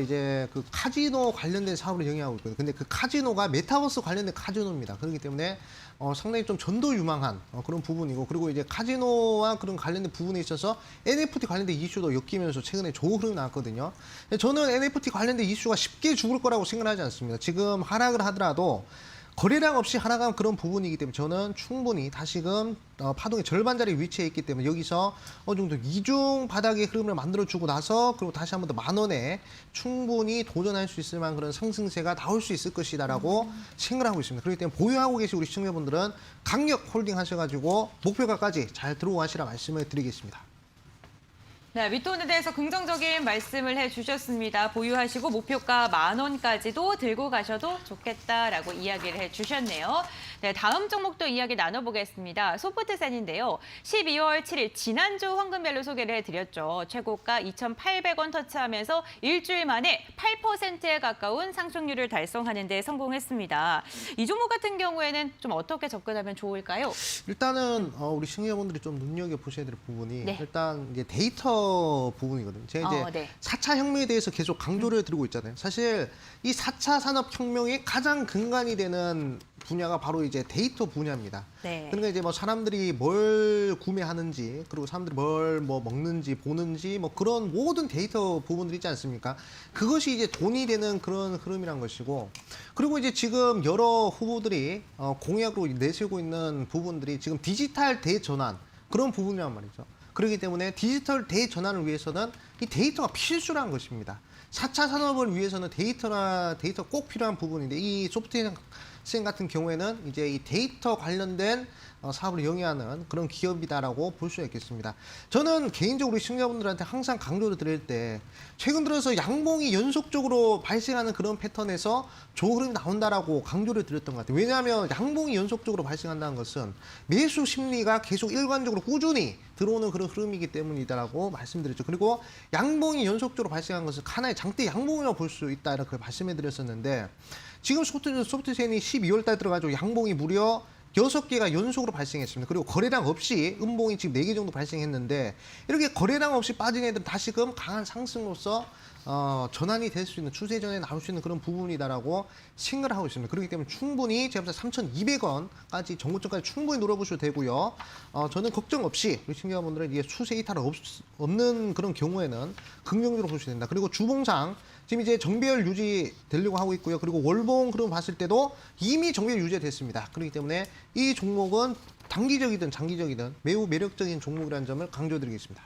이제 그 카지노 관련된 사업을 영위하고 있거든요. 근데 그 카지노가 메타버스 관련된 카지노입니다. 그렇기 때문에 상당히 좀 전도 유망한 그런 부분이고, 그리고 이제 카지노와 그런 관련된 부분에 있어서 NFT 관련된 이슈도 엮이면서 최근에 좋은 흐름이 나왔거든요. 저는 NFT 관련된 이슈가 쉽게 죽을 거라고 생각하지 않습니다. 지금 하락을 하더라도 거래량 없이 하락한 그런 부분이기 때문에 저는 충분히 다시금 파동의 절반 자리에 위치해 있기 때문에 여기서 어느 정도 이중 바닥의 흐름을 만들어주고 나서 그리고 다시 한번 더 10,000원에 충분히 도전할 수 있을 만한 그런 상승세가 나올 수 있을 것이다라고 생각을 하고 있습니다. 그렇기 때문에 보유하고 계신 우리 시청자분들은 강력 홀딩 하셔가지고 목표가까지 잘 들어오고 가시라 말씀을 드리겠습니다. 네, 미토온에 대해서 긍정적인 말씀을 해주셨습니다. 보유하시고 목표가 10,000원까지도 들고 가셔도 좋겠다라고 이야기를 해주셨네요. 네, 다음 종목도 이야기 나눠보겠습니다. 소프트센인데요. 12월 7일 지난주 황금별로 소개를 해드렸죠. 최고가 2,800원 터치하면서 일주일 만에 8%에 가까운 상승률을 달성하는 데 성공했습니다. 이 종목 같은 경우에는 좀 어떻게 접근하면 좋을까요? 일단은 우리 시청자분들이 좀 눈여겨보셔야 될 부분이 네. 일단 이제 데이터 부분이거든요. 제가 이제 네. 4차 혁명에 대해서 계속 강조를 드리고 있잖아요. 사실 이 4차 산업혁명의 가장 근간이 되는 분야가 바로 이제 데이터 분야입니다. 네. 그러니까 이제 뭐 사람들이 뭘 구매하는지, 그리고 사람들이 뭘 뭐 먹는지, 보는지, 뭐 그런 모든 데이터 부분들이 있지 않습니까? 그것이 이제 돈이 되는 그런 흐름이란 것이고, 그리고 이제 지금 여러 후보들이 공약으로 내세우고 있는 부분들이 지금 디지털 대전환 그런 부분이란 말이죠. 그렇기 때문에 디지털 대전환을 위해서는 이 데이터가 필수라는 것입니다. 4차 산업을 위해서는 데이터가 꼭 필요한 부분인데, 이 소프트웨어 같은 경우에는 이제 이 데이터 관련된 사업을 영위하는 그런 기업이다라고 볼 수 있겠습니다. 저는 개인적으로 시청자분들한테 항상 강조를 드릴 때, 최근 들어서 양봉이 연속적으로 발생하는 그런 패턴에서 좋은 흐름이 나온다라고 강조를 드렸던 것 같아요. 왜냐하면 양봉이 연속적으로 발생한다는 것은 매수 심리가 계속 일관적으로 꾸준히 들어오는 그런 흐름이기 때문이다라고 말씀드렸죠. 그리고 양봉이 연속적으로 발생한 것은 하나의 장대 양봉이라고 볼 수 있다, 이렇게 말씀해 드렸었는데, 지금 소프트젠이 12월 달 들어가지고 양봉이 무려 6개가 연속으로 발생했습니다. 그리고 거래량 없이 음봉이 지금 4개 정도 발생했는데, 이렇게 거래량 없이 빠진 애들은 다시금 강한 상승으로서 전환이 될 수 있는, 추세 전에 나올 수 있는 그런 부분이다라고 생각을 하고 있습니다. 그렇기 때문에 충분히 제가 3,200원까지 정고점까지 충분히 노려보셔도 되고요. 저는 걱정 없이 우리 시청자분들은 이게 추세 이탈 없는 그런 경우에는 긍정적으로 보셔야 된다. 그리고 주봉상 지금 이제 정배열 유지 되려고 하고 있고요. 그리고 월봉 흐름 봤을 때도 이미 정배열 유지가 됐습니다. 그렇기 때문에 이 종목은 단기적이든 장기적이든 매우 매력적인 종목이라는 점을 강조드리겠습니다.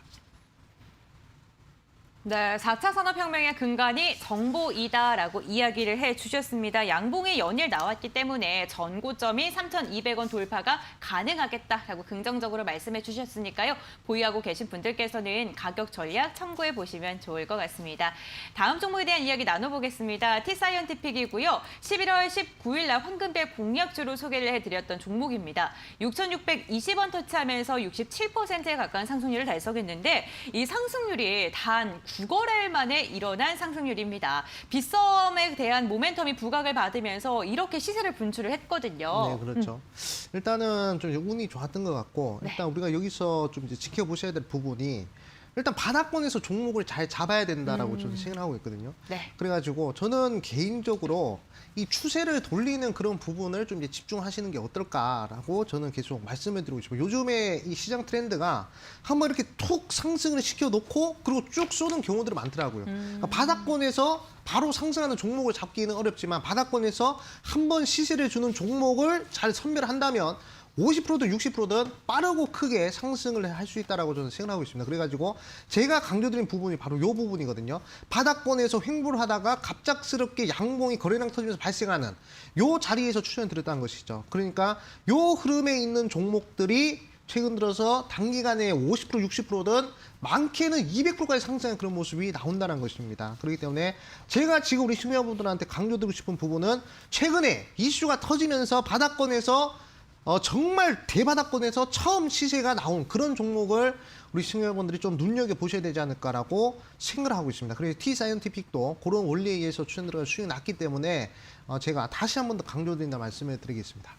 네, 4차 산업혁명의 근간이 정보이다라고 이야기를 해주셨습니다. 양봉이 연일 나왔기 때문에 전고점이 3,200원 돌파가 가능하겠다라고 긍정적으로 말씀해 주셨으니까요. 보유하고 계신 분들께서는 가격 전략 참고해 보시면 좋을 것 같습니다. 다음 종목에 대한 이야기 나눠보겠습니다. T사이언티픽이고요. 11월 19일 날 황금별 공략주로 소개를 해드렸던 종목입니다. 6,620원 터치하면서 67%에 가까운 상승률을 달성했는데, 이 상승률이 단 9거래일 만에 일어난 상승률입니다. 빗썸에 대한 모멘텀이 부각을 받으면서 이렇게 시세를 분출을 했거든요. 네, 그렇죠. 일단은 좀 운이 좋았던 것 같고, 네. 일단 우리가 여기서 좀 이제 지켜보셔야 될 부분이, 일단 바닥권에서 종목을 잘 잡아야 된다라고 저는 생각하고 있거든요. 네. 그래가지고 저는 개인적으로 이 추세를 돌리는 그런 부분을 좀 이제 집중하시는 게 어떨까라고 저는 계속 말씀을 드리고 싶어요. 요즘에 이 시장 트렌드가 한번 이렇게 툭 상승을 시켜놓고 그리고 쭉 쏘는 경우들이 많더라고요. 그러니까 바닥권에서 바로 상승하는 종목을 잡기는 어렵지만, 바닥권에서 한번 시세를 주는 종목을 잘 선별한다면 50%든 60%든 빠르고 크게 상승을 할 수 있다라고 저는 생각하고 있습니다. 그래가지고 제가 강조드린 부분이 바로 이 부분이거든요. 바닥권에서 횡보를 하다가 갑작스럽게 양봉이 거래량 터지면서 발생하는 이 자리에서 추천드렸다는 것이죠. 그러니까 이 흐름에 있는 종목들이 최근 들어서 단기간에 50% 60%든 많게는 200%까지 상승한 그런 모습이 나온다는 것입니다. 그렇기 때문에 제가 지금 우리 시청자분들한테 강조드리고 싶은 부분은, 최근에 이슈가 터지면서 바닥권에서 정말 대바닥권에서 처음 시세가 나온 그런 종목을 우리 시청자분들이 좀 눈여겨보셔야 되지 않을까라고 생각을 하고 있습니다. 그래서 T사이언티픽도 그런 원리에 의해서 추천들어가 수익이 났기 때문에 제가 다시 한 번 더 강조드린다 말씀을 드리겠습니다.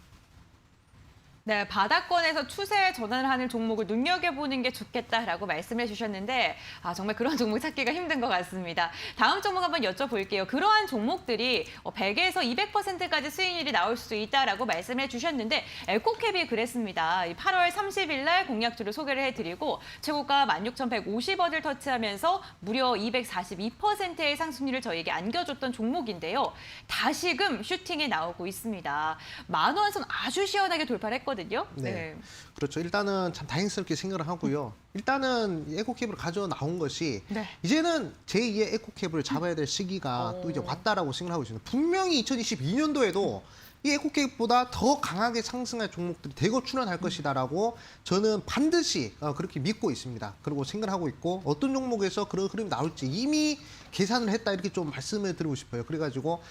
네, 바닥권에서 추세 전환을 하는 종목을 눈여겨보는 게 좋겠다라고 말씀해 주셨는데 정말 그런 종목 찾기가 힘든 것 같습니다. 다음 종목 한번 여쭤볼게요. 그러한 종목들이 100에서 200%까지 수익률이 나올 수 있다라고 말씀해 주셨는데 에코캡이 그랬습니다. 8월 30일 날 공략주를 소개를 해드리고 최고가 16,150원을 터치하면서 무려 242%의 상승률을 저희에게 안겨줬던 종목인데요. 다시금 슈팅이 나오고 있습니다. 10,000원선 아주 시원하게 돌파를 했거든요. 네. 그렇죠. 일단은 참 다행스럽게 생각을 하고요. 일단은 에코캡을 가져 나온 것이 네. 이제는 제2의 에코캡을 잡아야 될 시기가 또 이제 왔다라고 생각하고 있습니다. 분명히 2022년도에도 이 에코캡보다 더 강하게 상승할 종목들이 대거 출현할 것이다라고 저는 반드시 그렇게 믿고 있습니다. 그리고 생각하고 있고 어떤 종목에서 그런 흐름이 나올지 이미 계산을 했다 이렇게 좀 말씀을 드리고 싶어요. 그래가지고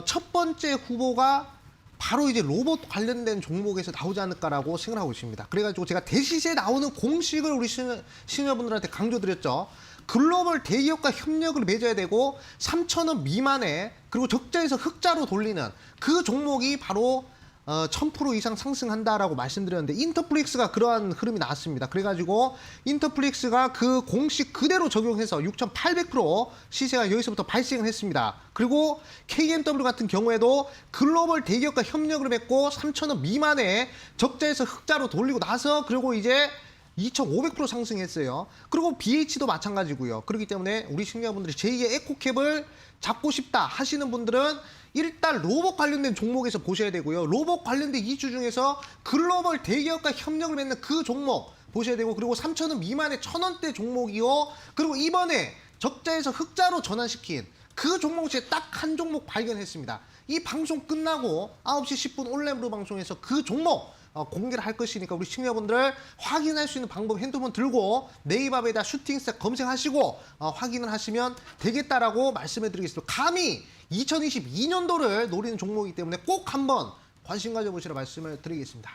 첫 번째 후보가 바로 이제 로봇 관련된 종목에서 나오지 않을까라고 생각하고 있습니다. 그래가지고 제가 대시세에 나오는 공식을 우리 시청자분들한테 강조드렸죠. 글로벌 대기업과 협력을 맺어야 되고 3,000원 미만에 그리고 적자에서 흑자로 돌리는 그 종목이 바로 1000% 이상 상승한다라고 말씀드렸는데 인터플릭스가 그러한 흐름이 나왔습니다. 그래가지고 인터플릭스가 그 공식 그대로 적용해서 6,800% 시세가 여기서부터 발생을 했습니다. 그리고 KMW 같은 경우에도 글로벌 대기업과 협력을 맺고 3,000원 미만에 적자에서 흑자로 돌리고 나서 그리고 이제 2,500% 상승했어요. 그리고 BH도 마찬가지고요. 그렇기 때문에 우리 시청자분들이 제2의 에코캡을 잡고 싶다 하시는 분들은 일단 로봇 관련된 종목에서 보셔야 되고요. 로봇 관련된 이슈 중에서 글로벌 대기업과 협력을 맺는 그 종목 보셔야 되고 그리고 3,000원 미만의 1,000원대 종목이요. 그리고 이번에 적자에서 흑자로 전환시킨 그 종목 중에 딱 한 종목 발견했습니다. 이 방송 끝나고 9시 10분 온라인으로 방송에서 그 종목 공개를 할 것이니까 우리 시청자분들 확인할 수 있는 방법 핸드폰 들고 네이버에다 슈팅스타 검색하시고 확인을 하시면 되겠다라고 말씀해 드리겠습니다. 감히 2022년도를 노리는 종목이기 때문에 꼭 한번 관심 가져보시라 말씀을 드리겠습니다.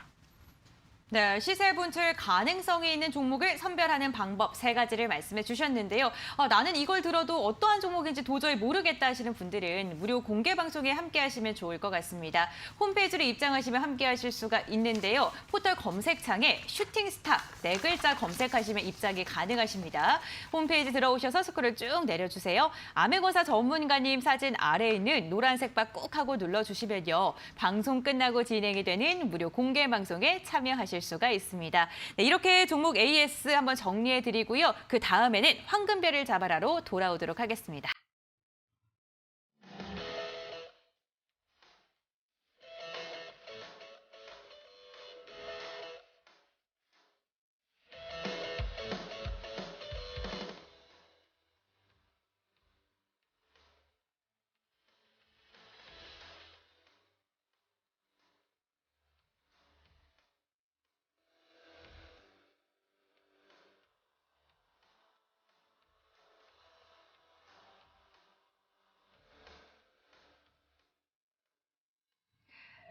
네, 시세 분출 가능성이 있는 종목을 선별하는 방법 3가지를 말씀해 주셨는데요. 나는 이걸 들어도 어떠한 종목인지 도저히 모르겠다 하시는 분들은 무료 공개 방송에 함께 하시면 좋을 것 같습니다. 홈페이지로 입장하시면 함께 하실 수가 있는데요. 포털 검색창에 슈팅스타 4글자 검색하시면 입장이 가능하십니다. 홈페이지 들어오셔서 스크롤 쭉 내려주세요. 암행어사 전문가님 사진 아래에 있는 노란색 바 꾹 하고 눌러주시면요. 방송 끝나고 진행이 되는 무료 공개 방송에 참여하실 수가 있습니다. 네, 이렇게 종목 AS 한번 정리해드리고요. 그 다음에는 황금별을 잡아라로 돌아오도록 하겠습니다.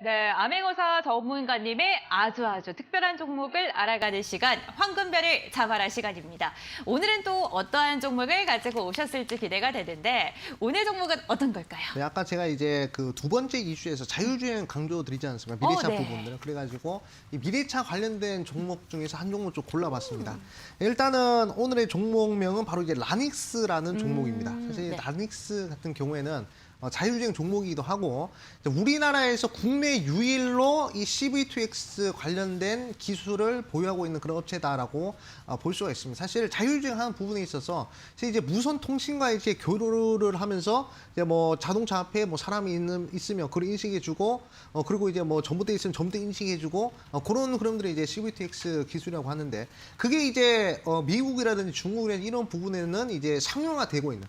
네, 암행어사 전문가님의 아주 특별한 종목을 알아가는 시간, 황금별을 잡아라 시간입니다. 오늘은 또 어떠한 종목을 가지고 오셨을지 기대가 되는데 오늘 종목은 어떤 걸까요? 네, 아까 제가 이제 그 두 번째 이슈에서 자율주행 강조드리지 않습니까? 미래차 네. 부분들. 그래가지고 이 미래차 관련된 종목 중에서 한 종목 좀 골라봤습니다. 일단은 오늘의 종목명은 바로 이제 라닉스라는 종목입니다. 사실 네. 라닉스 같은 경우에는 자율주행 종목이기도 하고 우리나라에서 국내 유일로 이 CV2X 관련된 기술을 보유하고 있는 그런 업체다라고 볼 수가 있습니다. 사실 자율주행하는 부분에 있어서 이제 무선 통신과 이제 교류를 하면서 이제 뭐 자동차 앞에 뭐 사람이 있으면 그걸 인식해주고 그리고 이제 뭐 전봇대 있으면 전봇대 인식해주고 그런 흐름들이 이제 CV2X 기술이라고 하는데 그게 이제 미국이라든지 중국이라든지 이런 부분에는 이제 상용화되고 있는.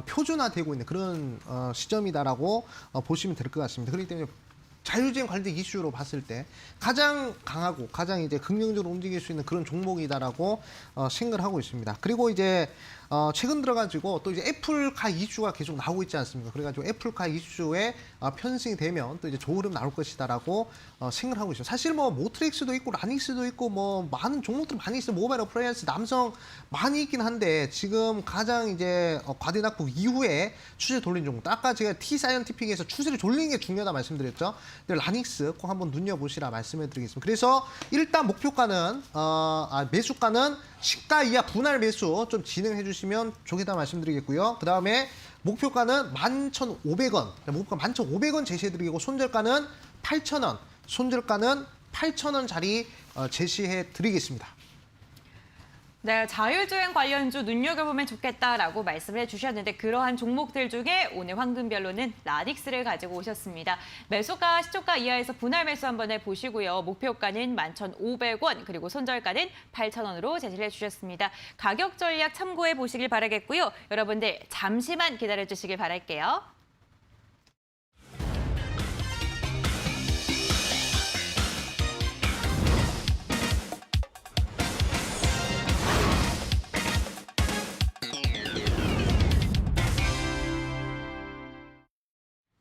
표준화되고 있는 그런 시점이다라고 보시면 될 것 같습니다. 그렇기 때문에 자율주행 관련된 이슈로 봤을 때 가장 강하고 가장 이제 긍정적으로 움직일 수 있는 그런 종목이다라고 생각을 하고 있습니다. 그리고 이제 최근 들어가지고 또 이제 애플카 이슈가 계속 나오고 있지 않습니까? 그래가지고 애플카 이슈에 편승이 되면 또 이제 좋은 흐름 나올 것이다라고 생각을 하고 있어요. 사실 뭐 모트릭스도 있고 라닉스도 있고 뭐 많은 종목들 많이 있어요. 모바일 어플라이언스 남성 많이 있긴 한데 지금 가장 이제 과대낙폭 이후에 추세 돌린 종목. 아까 제가 T 사이언티픽에서 추세를 돌리는 게 중요하다 말씀드렸죠. 근데 라닉스 꼭 한번 눈여보시라 말씀을 드리겠습니다. 그래서 일단 목표가는 매수가는 시가 이하 분할 매수 좀 진행해 주시면 좋겠다 말씀드리겠고요. 그다음에 목표가는 11,500원. 목표가 11,500원 제시해 드리고 손절가는 8,000원. 손절가는 8,000원짜리 제시해 드리겠습니다. 네, 자율주행 관련주 눈여겨보면 좋겠다라고 말씀을 해주셨는데 그러한 종목들 중에 오늘 황금별로는 라닉스를 가지고 오셨습니다. 매수가 시초가 이하에서 분할 매수 한번 해보시고요. 목표가는 11,500원 그리고 손절가는 8,000원으로 제시를 해주셨습니다. 가격 전략 참고해 보시길 바라겠고요. 여러분들 잠시만 기다려주시길 바랄게요.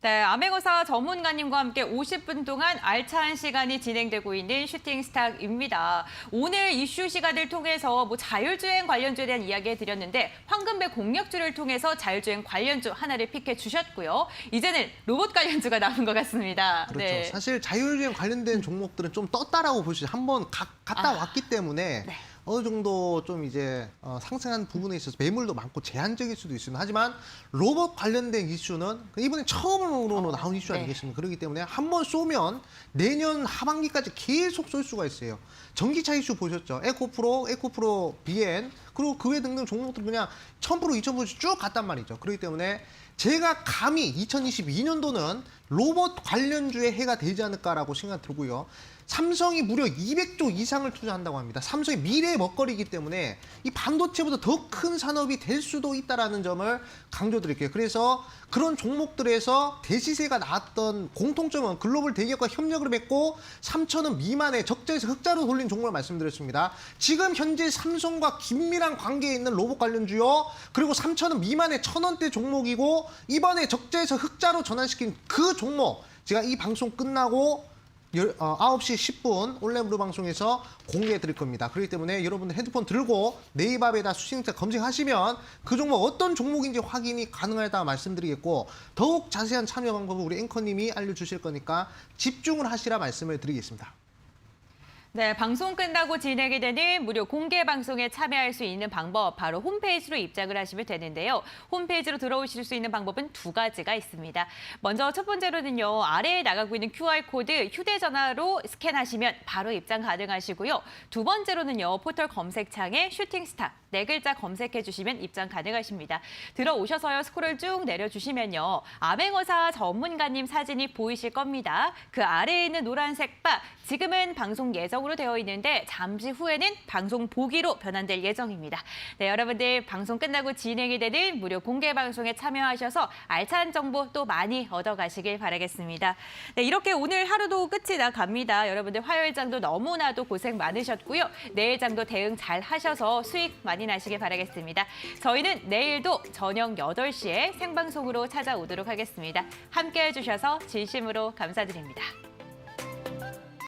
네, 암행어사 전문가님과 함께 50분 동안 알찬 시간이 진행되고 있는 슈팅스탁입니다. 오늘 이슈 시간을 통해서 자율주행 관련주에 대한 이야기 해드렸는데 황금배 공략주를 통해서 자율주행 관련주 하나를 픽해 주셨고요. 이제는 로봇 관련주가 남은 것 같습니다. 그렇죠. 네. 사실 자율주행 관련된 종목들은 좀 떴다라고 보시죠. 한번 갔다 왔기 때문에 네. 어느 정도 좀 이제 상승한 부분에 있어서 매물도 많고 제한적일 수도 있습니다. 하지만 로봇 관련된 이슈는 이번에 처음으로 나온 이슈 네. 아니겠습니까? 그렇기 때문에 한번 쏘면 내년 하반기까지 계속 쏠 수가 있어요. 전기차 이슈 보셨죠? 에코프로 BN 그리고 그 외 등등 종목들 그냥 1000%, 2000%씩 쭉 갔단 말이죠. 그렇기 때문에 제가 감히 2022년도는 로봇 관련주의 해가 되지 않을까라고 생각 들고요. 삼성이 무려 200조 이상을 투자한다고 합니다. 삼성의 미래의 먹거리이기 때문에 이 반도체보다 더 큰 산업이 될 수도 있다는 점을 강조드릴게요. 그래서 그런 종목들에서 대시세가 나왔던 공통점은 글로벌 대기업과 협력을 맺고 3,000원 미만의 적자에서 흑자로 돌린 종목을 말씀드렸습니다. 지금 현재 삼성과 긴밀한 관계에 있는 로봇 관련주요. 그리고 3,000원 미만의 1,000원대 종목이고 이번에 적자에서 흑자로 전환시킨 그 종목. 제가 이 방송 끝나고 9시 10분 온라인 무료 방송에서 공개해 드릴 겁니다. 그렇기 때문에 여러분들 핸드폰 들고 네이버에다 슈팅스탁 검색하시면 그 종목 어떤 종목인지 확인이 가능하다 말씀드리겠고 더욱 자세한 참여 방법은 우리 앵커님이 알려주실 거니까 집중을 하시라 말씀을 드리겠습니다. 네, 방송 끝나고 진행이 되는 무료 공개 방송에 참여할 수 있는 방법 바로 홈페이지로 입장을 하시면 되는데요. 홈페이지로 들어오실 수 있는 방법은 두 가지가 있습니다. 먼저 첫 번째로는요. 아래에 나가고 있는 QR코드 휴대전화로 스캔하시면 바로 입장 가능하시고요. 두 번째로는요. 포털 검색창에 슈팅스타 네 글자 검색해 주시면 입장 가능하십니다. 들어오셔서요. 스크롤 쭉 내려주시면요. 암행어사 전문가님 사진이 보이실 겁니다. 그 아래에 있는 노란색 바 지금은 방송 예정으로 되어 있는데 잠시 후에는 방송 보기로 변환될 예정입니다. 네, 여러분들 방송 끝나고 진행이 되는 무료 공개 방송에 참여하셔서 알찬 정보 또 많이 얻어가시길 바라겠습니다. 네, 이렇게 오늘 하루도 끝이 나갑니다. 여러분들 화요일장도 너무나도 고생 많으셨고요. 내일장도 대응 잘 하셔서 수익 많이 나시길 바라겠습니다. 저희는 내일도 저녁 8시에 생방송으로 찾아오도록 하겠습니다. 함께해 주셔서 진심으로 감사드립니다.